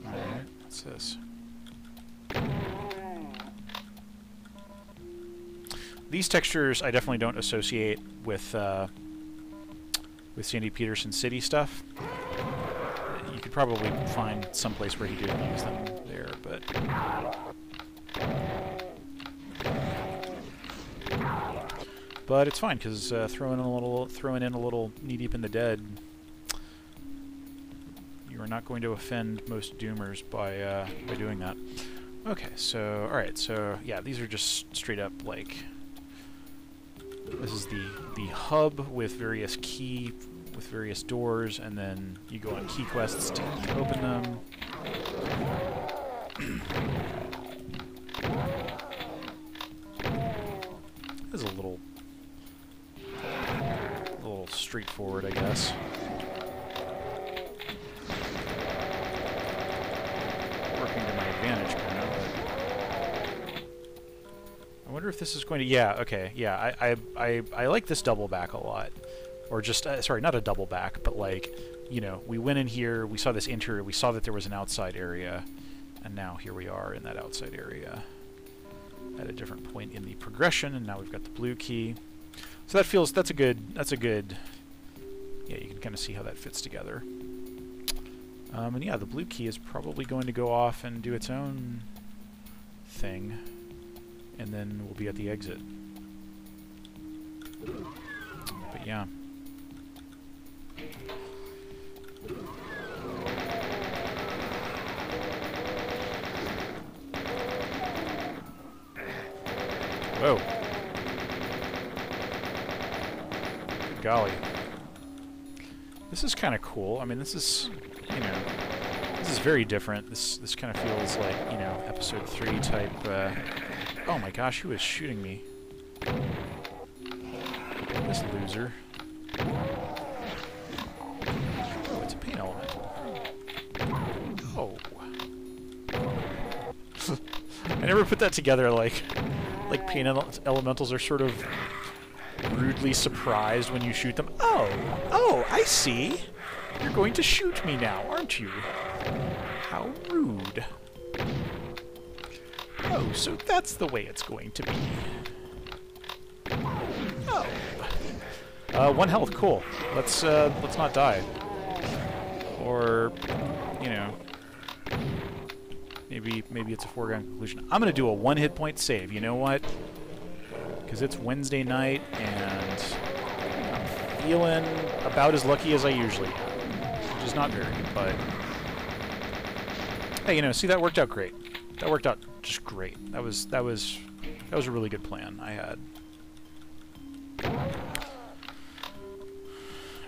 Alright, what's this? These textures I definitely don't associate with Sandy Peterson City stuff. You could probably find some place where he didn't use them there, but... But it's fine, because throwing in a little knee-deep in the dead, you are not going to offend most Doomers by doing that. Okay, so, alright, so, yeah, these are just straight up, like... This is the hub with various doors, and then you go on key quests to open them. is a little straightforward, I guess. Working to my advantage, kind of. I wonder if this is going to... Yeah, okay, yeah, I like this double back a lot. Or just, sorry, not a double back, but like, you know, we went in here, we saw this interior, we saw that there was an outside area, and now here we are in that outside area at a different point in the progression, and now we've got the blue key. So that feels, that's a good, yeah, you can kind of see how that fits together. And yeah, the blue key is probably going to go off and do its own thing, and then we'll be at the exit. But yeah. Whoa. Good golly. This is kind of cool. I mean, this is, you know, this is very different. This kind of feels like, you know, episode 3 type, oh my gosh, who is shooting me? This loser. Oh, it's a paint element. Oh. I never put that together, like paint elementals are sort of rudely surprised when you shoot them. Oh, I see. You're going to shoot me now, aren't you? How rude. Oh, so that's the way it's going to be. Oh. 1 health, cool. Let's not die. Or, you know, maybe it's a foregone conclusion. I'm gonna do a 1 hit point save. You know what? Because it's Wednesday night and I'm feeling about as lucky as I usually am, which is not very, but hey, you know, see, that worked out great. That worked out just great. That was a really good plan I had.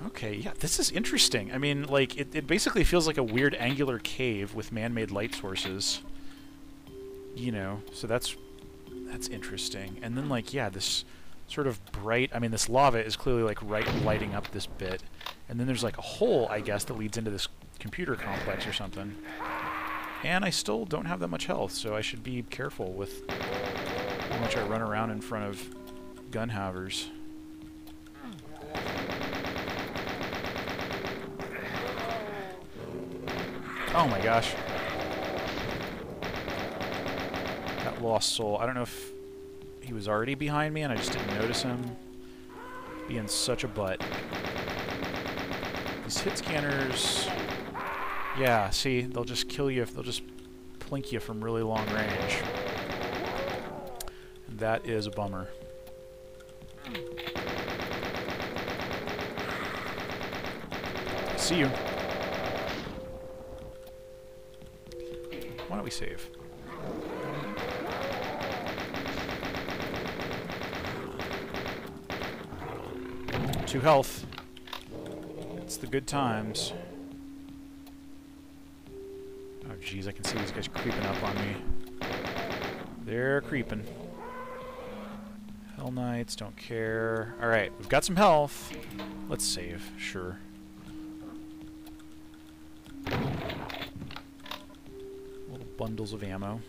Okay, yeah, this is interesting. I mean, like, it basically feels like a weird angular cave with man-made light sources. You know, so that's interesting. And then, like, yeah, this sort of bright... I mean, this lava is clearly, like, lighting up this bit. And then there's, like, a hole, I guess, that leads into this computer complex or something. And I still don't have that much health, so I should be careful with how much I run around in front of gun havers. Oh my gosh. That lost soul. I don't know if he was already behind me and I just didn't notice him. Being such a butt. These hit scanners... Yeah, see, they'll just kill you if they'll just plink you from really long range. And that is a bummer. See you. Why don't we save? Two health. It's the good times. Oh jeez, I can see these guys creeping up on me. They're creeping. Hell Knights, don't care. Alright, we've got some health. Let's save, sure. Little bundles of ammo.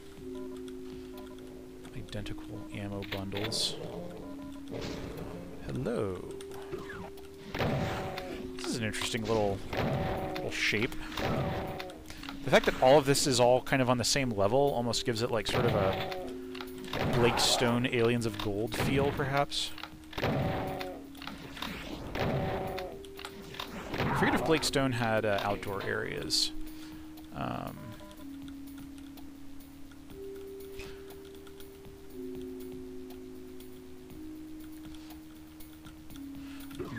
Identical ammo bundles. Hello. This is an interesting little shape. The fact that all of this is all kind of on the same level almost gives it like sort of a Blake Stone Aliens of Gold feel, perhaps. I forget if Blake Stone had outdoor areas.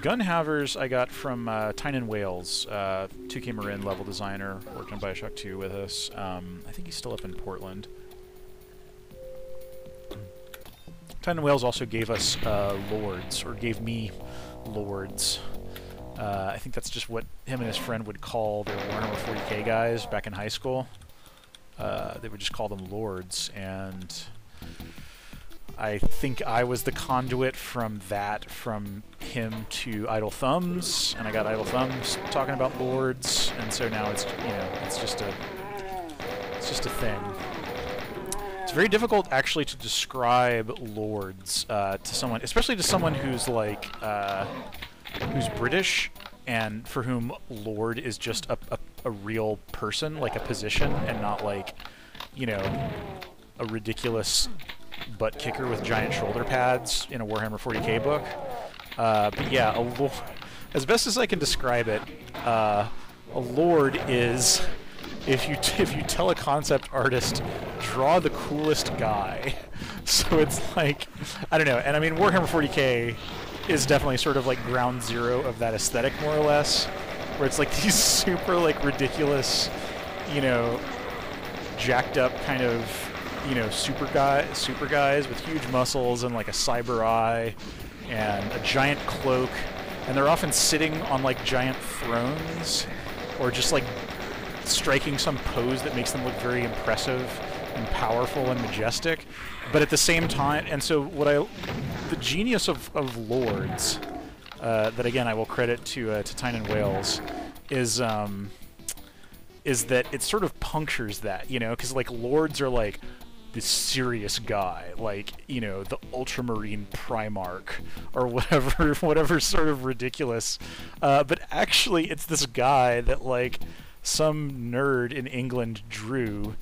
Gun havers I got from Tynan Wales, 2K Marin level designer, worked on Bioshock 2 with us. I think he's still up in Portland. Tynan Wales also gave us Lords, or gave me Lords. I think that's just what him and his friend would call their Warhammer 40k guys back in high school. They would just call them Lords, and I think I was the conduit from him to Idle Thumbs, and I got Idle Thumbs talking about lords, and so now it's, you know, it's just a thing. It's very difficult actually to describe lords to someone, especially to someone who's like who's British and for whom lord is just a real person, like a position, and not like, you know, a ridiculous butt kicker with giant shoulder pads in a Warhammer 40k book. But yeah, as best as I can describe it, a lord is if you tell a concept artist, draw the coolest guy. So it's like, I don't know, and I mean Warhammer 40k is definitely sort of like ground zero of that aesthetic, more or less, where it's like these super like ridiculous, you know, jacked up kind of, you know, super guys with huge muscles and like a cyber eye and a giant cloak, and they're often sitting on like giant thrones or just like striking some pose that makes them look very impressive and powerful and majestic. But at the same time, and so the genius of lords, that again I will credit to Tynan Wales, is that it sort of punctures that, you know, because like lords are like this serious guy, like, you know, the Ultramarine Primarch or whatever sort of ridiculous, but actually it's this guy that like some nerd in England drew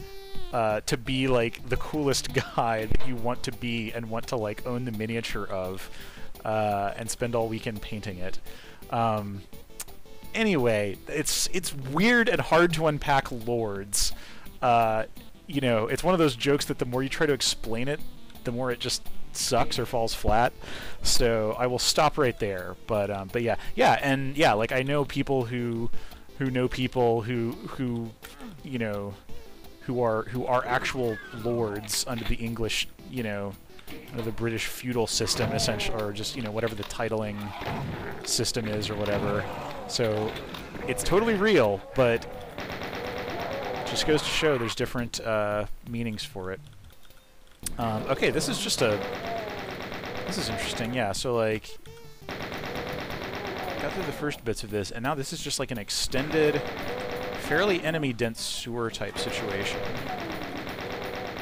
to be like the coolest guy that you want to be and want to like own the miniature of, and spend all weekend painting it. Anyway, it's weird and hard to unpack lords. You know, it's one of those jokes that the more you try to explain it, the more it just sucks or falls flat. So I will stop right there. But yeah, and yeah, like I know people who know people who you know, who are actual lords under the English, you know, under the British feudal system, essentially, or just, you know, whatever the titling system is or whatever. So it's totally real, but it just goes to show there's different meanings for it. Okay, this is interesting. Yeah, so like got through the first bits of this, and now this is just like an extended, fairly enemy-dense sewer type situation,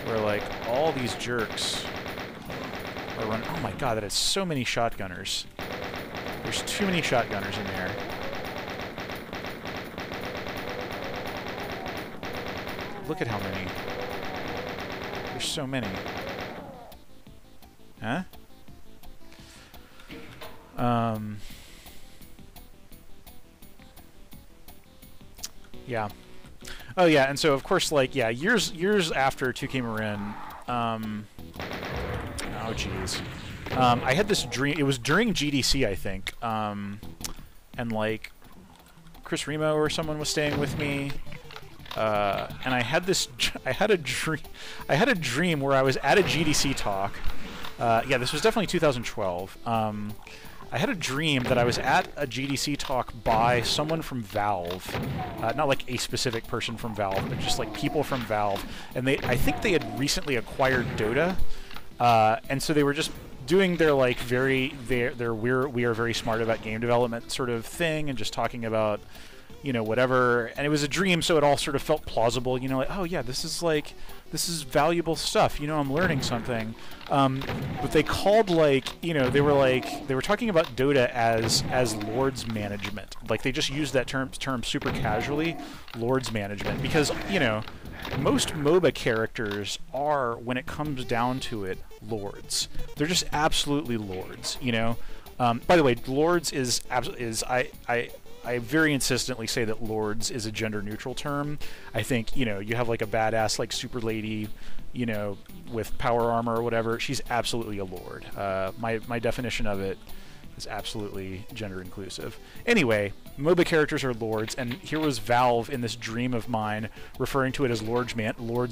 where like all these jerks are running. Oh my god, that is so many shotgunners. There's too many shotgunners in there. Look at how many. There's so many. Huh? Yeah. Oh yeah, and so of course, like, yeah, years after 2K Marin, oh jeez, I had this dream. It was during GDC, I think, and like Chris Remo or someone was staying with me, and I had a dream where I was at a GDC talk. Yeah, this was definitely 2012. I had a dream that I was at a GDC talk by someone from Valve, not like a specific person from Valve, but just like people from Valve, and I think they had recently acquired Dota, and so they were just doing their like we are very smart about game development sort of thing, and just talking about, you know, whatever, and it was a dream, so it all sort of felt plausible, you know, like, oh yeah, this is valuable stuff, you know, I'm learning something. But they called, like, you know, they were talking about Dota as Lords Management. Like, they just used that term super casually, Lords Management, because, you know, most MOBA characters are, when it comes down to it, lords. They're just absolutely lords, you know. By the way, lords I very insistently say that lords is a gender-neutral term. I think, you know, you have like a badass like super lady, you know, with power armor or whatever. She's absolutely a lord. My definition of it is absolutely gender inclusive. Anyway, MOBA characters are lords, and here was Valve in this dream of mine referring to it as Lords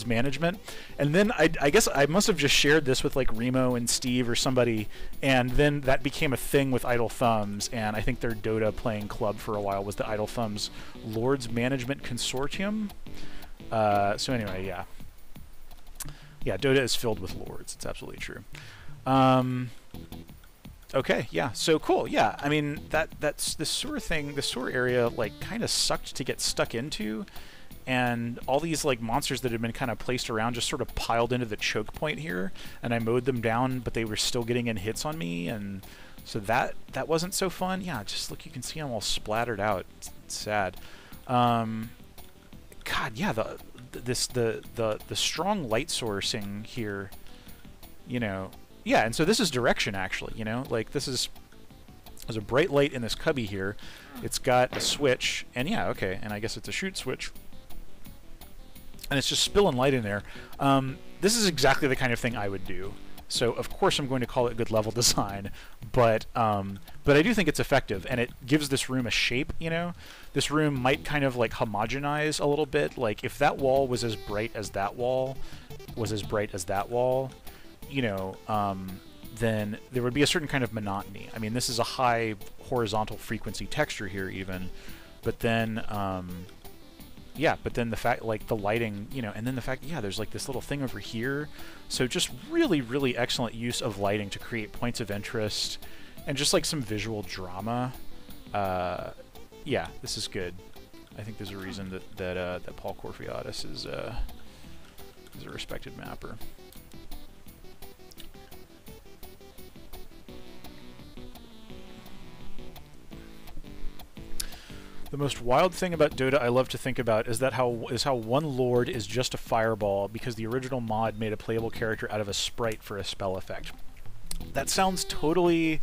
Management. And then I guess I must have just shared this with like Remo and Steve or somebody, and then that became a thing with Idle Thumbs, and I think their Dota playing club for a while was the Idle Thumbs Lords Management Consortium. So anyway, yeah. Yeah, Dota is filled with lords. It's absolutely true. Okay, yeah, so cool, yeah. I mean, that's this sewer thing, the sewer area, like, kind of sucked to get stuck into, and all these, like, monsters that had been kind of placed around just sort of piled into the choke point here, and I mowed them down, but they were still getting in hits on me, and so that wasn't so fun. Yeah, just look, you can see I'm all splattered out. It's sad. God, yeah, the strong light sourcing here, you know. Yeah, and so this is direction, actually, you know? Like, there's a bright light in this cubby here. It's got a switch, and yeah, okay, and I guess it's a shoot switch. And it's just spilling light in there. This is exactly the kind of thing I would do. So, of course, I'm going to call it good level design, but I do think it's effective, and it gives this room a shape, you know? This room might kind of, like, homogenize a little bit. Like, if that wall was as bright as that wall, you know, then there would be a certain kind of monotony. I mean, this is a high horizontal frequency texture here even, but then, yeah, but then the fact, like, the lighting, you know, and then the fact, yeah, there's, like, this little thing over here. So just really, really excellent use of lighting to create points of interest and just, like, some visual drama. Yeah, this is good. I think there's a reason that Paul Corfiatis is a respected mapper. The most wild thing about Dota I love to think about is how one lord is just a fireball because the original mod made a playable character out of a sprite for a spell effect. That sounds totally...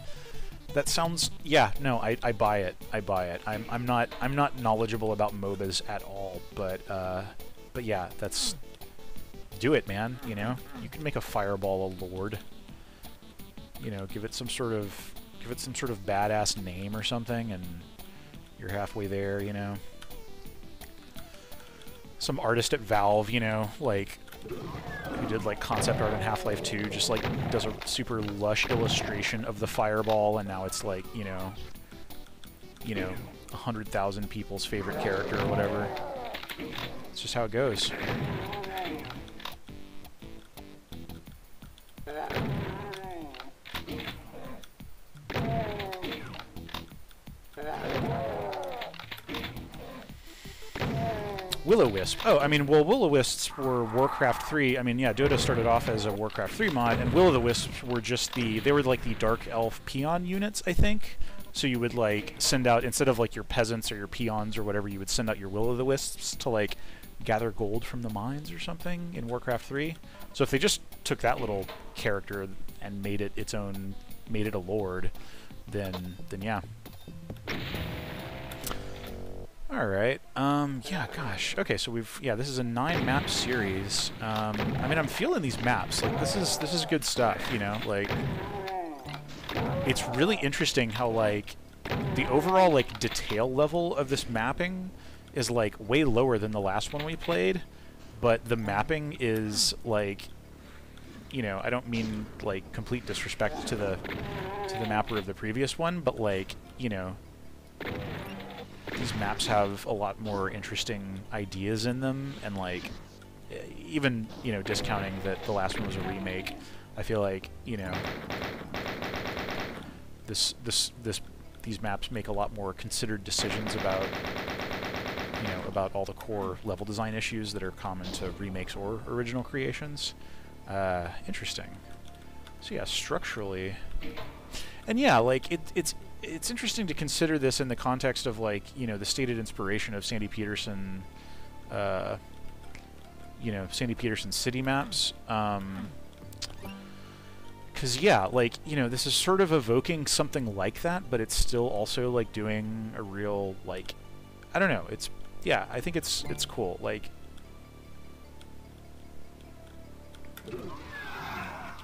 That sounds... Yeah, no, I buy it. I buy it. I'm not knowledgeable about MOBAs at all, but yeah, that's... Do it, man, you know? You can make a fireball a lord. You know, give it some sort of badass name or something, and you're halfway there, you know. Some artist at Valve, you know, like, who did, like, concept art in Half-Life 2, just, like, does a super lush illustration of the fireball, and now it's, like, you know, 100,000 people's favorite character or whatever. It's just how it goes. Will-O-Wisp. Oh, I mean, well, Will-O-Wisps were Warcraft 3. I mean, yeah, Dota started off as a Warcraft 3 mod, and Will-O-Wisps were just they were like the Dark Elf peon units, I think. So you would, like, send out, instead of, like, your peasants or your peons or whatever, you would send out your Will-O-Wisps to, like, gather gold from the mines or something in Warcraft 3. So if they just took that little character and made it its own, made it a lord, then yeah. Alright, yeah, gosh. Okay, so this is a 9-map series. I mean, I'm feeling these maps. Like, this is good stuff, you know? Like, it's really interesting how, like, the overall, like, detail level of this mapping is, like, way lower than the last one we played, but the mapping is, like, you know, I don't mean, like, complete disrespect to the mapper of the previous one, but, like, you know, these maps have a lot more interesting ideas in them, and, like, even, you know, discounting that the last one was a remake, I feel like, you know, these maps make a lot more considered decisions about, you know, about all the core level design issues that are common to remakes or original creations. Interesting. So yeah, structurally, and yeah, like, it's interesting to consider this in the context of, like, you know, the stated inspiration of Sandy Peterson, you know, Sandy Peterson city maps. Because, yeah, like, you know, this is sort of evoking something like that, but it's still also, like, doing a real, like, I don't know, it's, yeah, I think it's cool, like.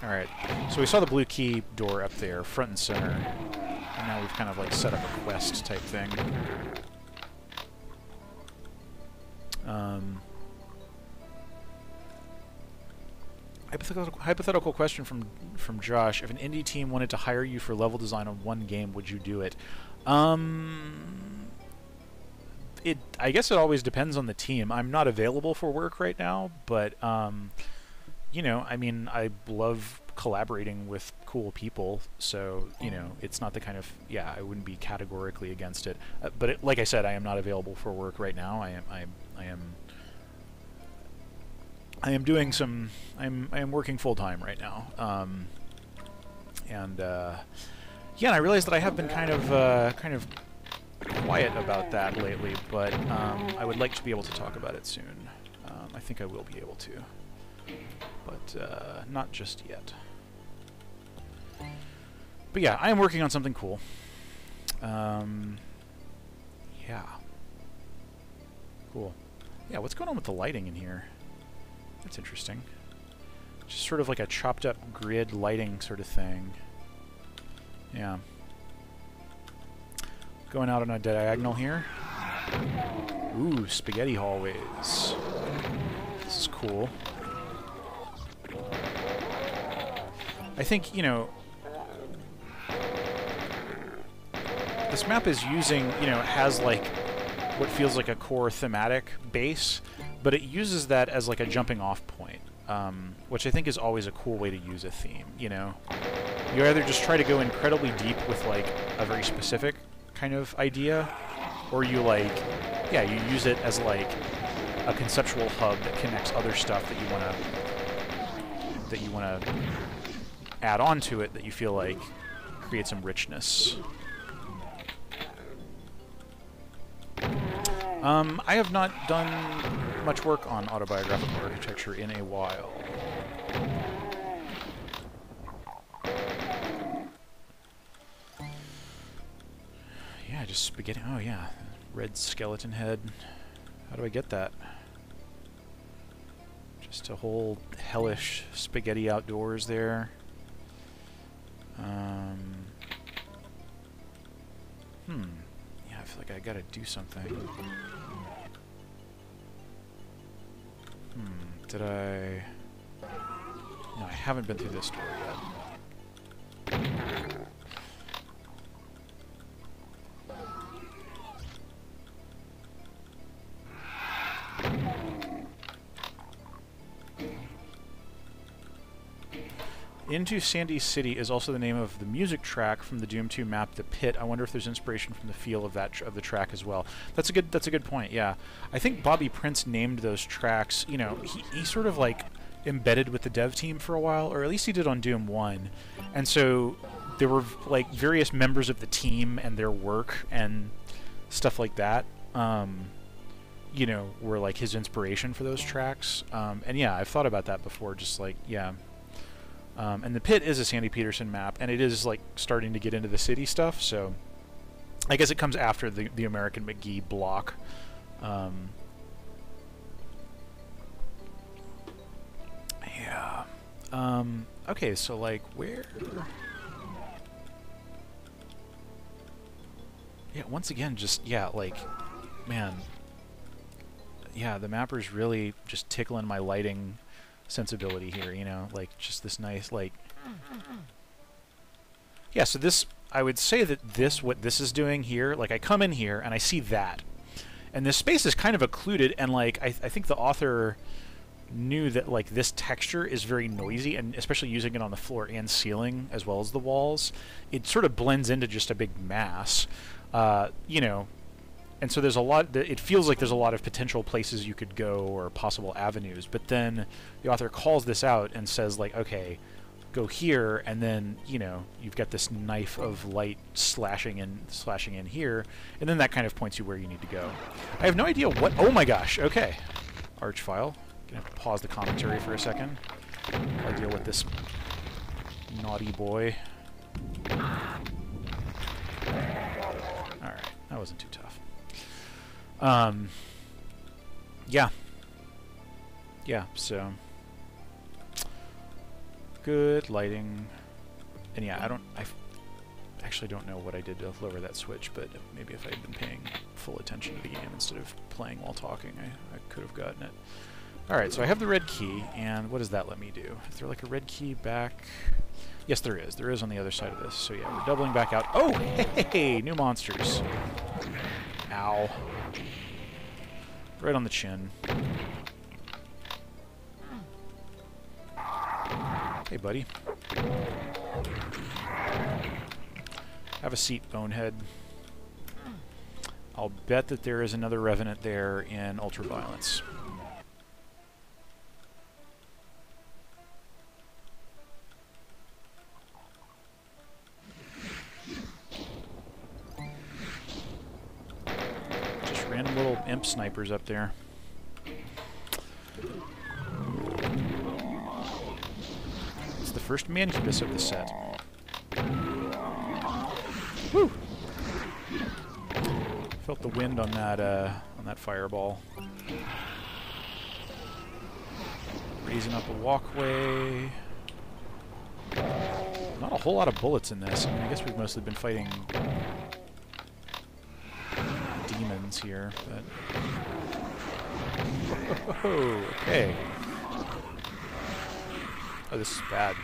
Alright, so we saw the blue key door up there, front and center. And now we've kind of, like, set up a quest type thing. Hypothetical question from Josh. If an indie team wanted to hire you for level design on one game, would you do it? I guess it always depends on the team. I'm not available for work right now, but you know, I mean, I love collaborating with cool people, so, you know, it's not the kind of, yeah, I wouldn't be categorically against it. But like I said, I am not available for work right now. I am doing some, I am working full-time right now. Yeah, and I realized that I have been kind of quiet about that lately, but I would like to be able to talk about it soon. I think I will be able to, but not just yet. But yeah, I am working on something cool. Yeah. Cool. Yeah, what's going on with the lighting in here? That's interesting. Just sort of like a chopped up grid lighting sort of thing. Yeah. Going out on a diagonal here. Ooh, spaghetti hallways. This is cool. I think, you know, this map is using, you know, it has like what feels like a core thematic base, but it uses that as like a jumping off point, which I think is always a cool way to use a theme, you know? You either just try to go incredibly deep with like a very specific kind of idea, or you like, yeah, you use it as like a conceptual hub that connects other stuff that you wanna add on to it that you feel like creates some richness. I have not done much work on autobiographical architecture in a while. Yeah, just spaghetti. Oh yeah, red skeleton head. How do I get that? Just a whole hellish spaghetti outdoors there. Yeah, I feel like I gotta do something. Did I... No, I haven't been through this door yet. Into Sandy City is also the name of the music track from the Doom 2 map, The Pit. I wonder if there's inspiration from the feel of that of the track as well. That's a good point. Yeah, I think Bobby Prince named those tracks. You know, he sort of like embedded with the dev team for a while, or at least he did on Doom 1. And so there were like various members of the team and their work and stuff like that. You know, were like his inspiration for those tracks. And yeah, I've thought about that before. Just like, yeah. And the Pit is a Sandy Peterson map, and it is like starting to get into the city stuff, so I guess it comes after the American McGee block. Yeah. Okay, so like where... Yeah, once again, just, yeah, like, man, yeah, the mapper's really just tickling my lighting sensibility here, you know, like just this nice, like, yeah, so this, I would say that this, what this is doing here, like I come in here and I see that, and this space is kind of occluded, and like I think the author knew that like this texture is very noisy, and especially using it on the floor and ceiling as well as the walls, it sort of blends into just a big mass, you know. And so there's a lot, it feels like there's a lot of potential places you could go or possible avenues, but then the author calls this out and says like, okay, go here, and then, you know, you've got this knife of light slashing in here, and then that kind of points you where you need to go. I have no idea what, oh my gosh, okay. Arch file. Gonna have to pause the commentary for a second while I deal with this naughty boy. Alright, that wasn't too tough. Yeah. Yeah, so good lighting. And yeah, I actually don't know what I did to lower that switch, but maybe if I had been paying full attention to the game instead of playing while talking, I could have gotten it. Alright, so I have the red key, and what does that let me do? Is there like a red key back? Yes, there is. There is on the other side of this. So yeah, we're doubling back out. Oh, hey, new monsters. Ow. Right on the chin. Hey, buddy. Have a seat, bonehead. I'll bet that there is another Revenant there in Ultraviolence. Just random little imp snipers up there. It's the first Mancubus of the set. Woo! Felt the wind on that fireball. Raising up a walkway. Not a whole lot of bullets in this. I mean, I guess we've mostly been fighting demons here, but... Oh, okay. Oh, this is bad.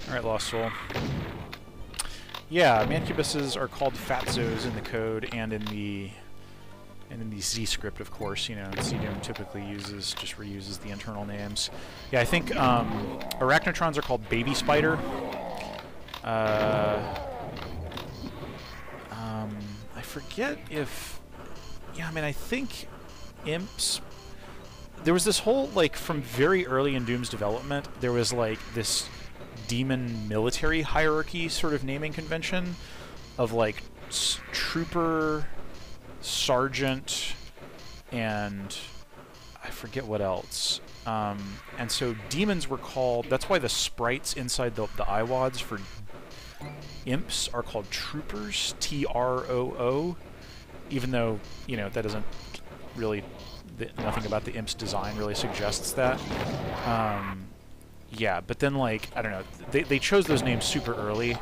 Alright, Lost Soul. Yeah, Mancubuses are called Fatzos in the code and in the Z script, of course. You know, CDOM typically just reuses the internal names. Yeah, I think Arachnotrons are called Baby Spider. I forget if... Yeah, I mean, I think Imps... There was this whole, like, from very early in Doom's development, there was, like, this demon military hierarchy sort of naming convention of, like, Trooper, Sergeant, and I forget what else. And so demons were called... That's why the sprites inside the IWADs for Imps are called Troopers, T-R-O-O, even though, you know, that doesn't really... nothing about the Imp's design really suggests that. Yeah, but then, like, I don't know, they chose those names super early,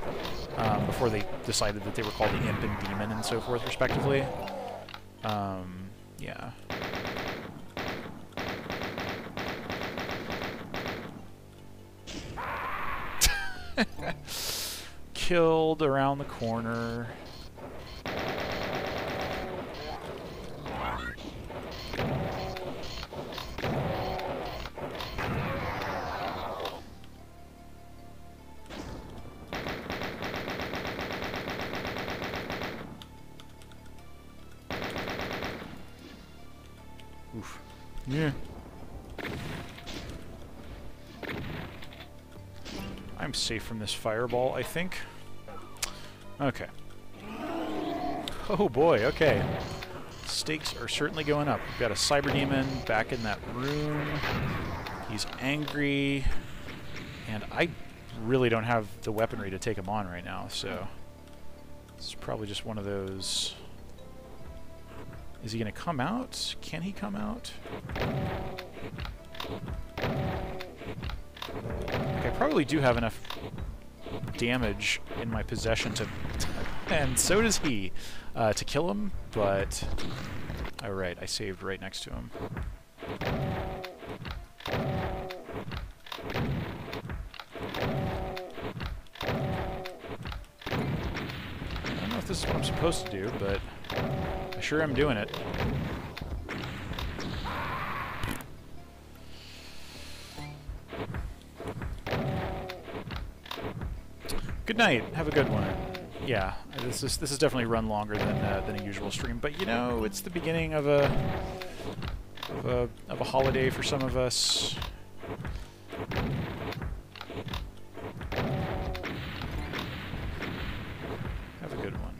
before they decided that they were called the Imp and Demon and so forth, respectively. Yeah. Killed around the corner. Oof. Yeah. I'm safe from this fireball, I think. Okay. Oh boy, okay. Stakes are certainly going up. We've got a Cyber Demon back in that room. He's angry. And I really don't have the weaponry to take him on right now, so... This is probably just one of those... Is he going to come out? Can he come out? Okay, I probably do have enough damage in my possession to... and so does he. To kill him, but... Alright, I saved right next to him. I don't know if this is what I'm supposed to do, but... I sure am doing it. Good night. Have a good one. Yeah, this has definitely run longer than a usual stream, but you know, it's the beginning of a holiday for some of us. Have a good one.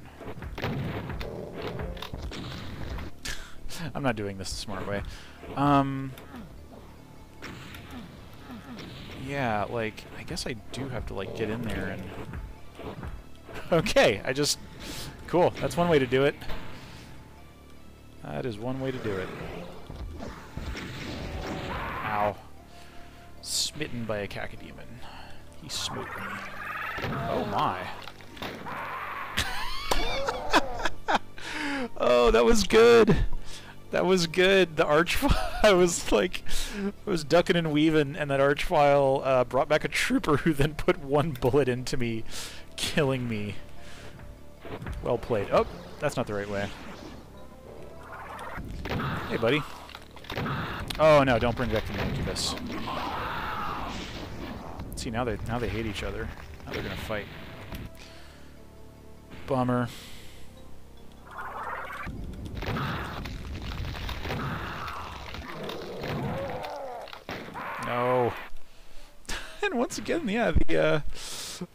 I'm not doing this the smart way. Yeah, like, I guess I do have to, like, get in there and... Okay, I just... Cool, that's one way to do it. That is one way to do it. Ow. Smitten by a cacodemon. He smote me. Oh my. Oh, that was good! That was good. The arch I was like, I was ducking and weaving, and that arch file brought back a trooper who then put one bullet into me, killing me. Well played. Oh, that's not the right way. Hey, buddy. Oh no! Don't bring back the incubus. See, now they hate each other. Now they're gonna fight. Bummer. No. And once again, yeah,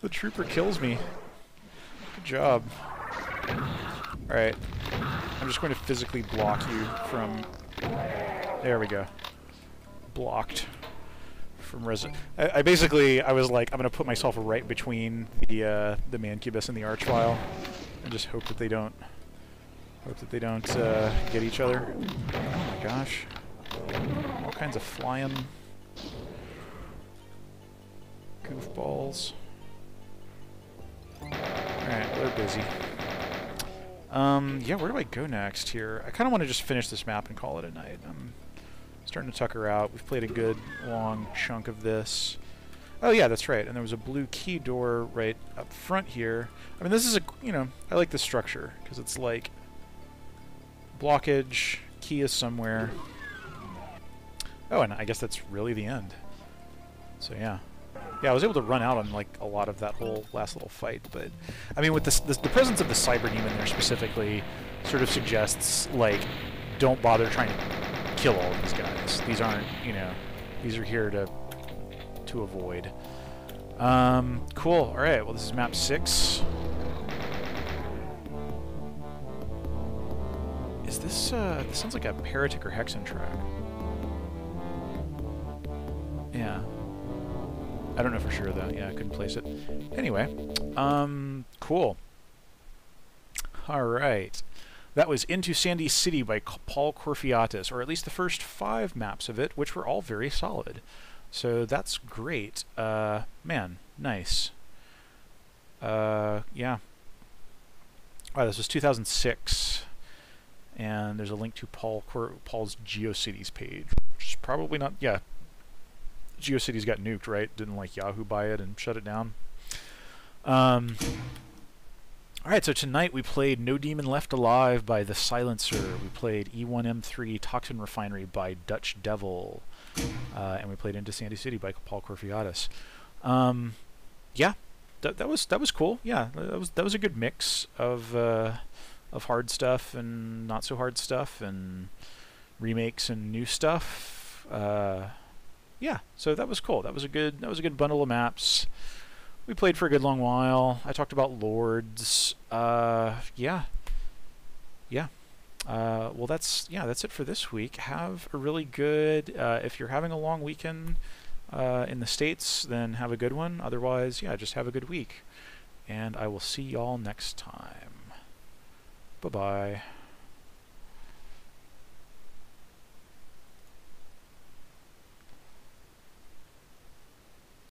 the trooper kills me. Good job. All right. I'm just going to physically block you from... There we go. Blocked from I basically, I was like, I'm going to put myself right between the Mancubus and the Archvile, and just hope that they don't... get each other. Oh my gosh. All kinds of flying goofballs. Alright, well, they're busy. Yeah, where do I go next here? I kind of want to just finish this map and call it a night. I'm starting to tucker out. We've played a good long chunk of this. Oh yeah, that's right. And there was a blue key door right up front here. I mean, this is a, you know, I like this structure because it's like blockage, key is somewhere. Oh, and I guess that's really the end. So yeah. Yeah, I was able to run out on like a lot of that whole last little fight, but I mean, with the presence of the Cyber Demon there specifically sort of suggests, like, don't bother trying to kill all of these guys. These aren't, you know, these are here to avoid. Cool. All right. Well, this is map 6. Is this? This sounds like a Paratic or Hexen track. Yeah. I don't know for sure though. Yeah, I couldn't place it. Anyway, cool. All right. That was Into Sandy City by Paul Corfiatis, or at least the first 5 maps of it, which were all very solid. So that's great. Man, nice. Yeah. Wow, this was 2006. And there's a link to Paul's GeoCities page, which is probably not... Yeah. GeoCities got nuked, right? Didn't like Yahoo buy it and shut it down. Alright, so tonight we played No Demon Left Alive by The Silencer. We played E1M3 Toxin Refinery by Dutch Devil. And we played Into Sandy City by Paul Corfiatis. Yeah, that was cool. Yeah, that was a good mix of hard stuff and not so hard stuff, and remakes and new stuff. Yeah, so that was cool. That was a good bundle of maps. We played for a good long while. I talked about Lords. Yeah. Well, that's it for this week. Have a really good. If you're having a long weekend in the States, then have a good one. Otherwise, yeah, just have a good week. And I will see y'all next time. Bye-bye.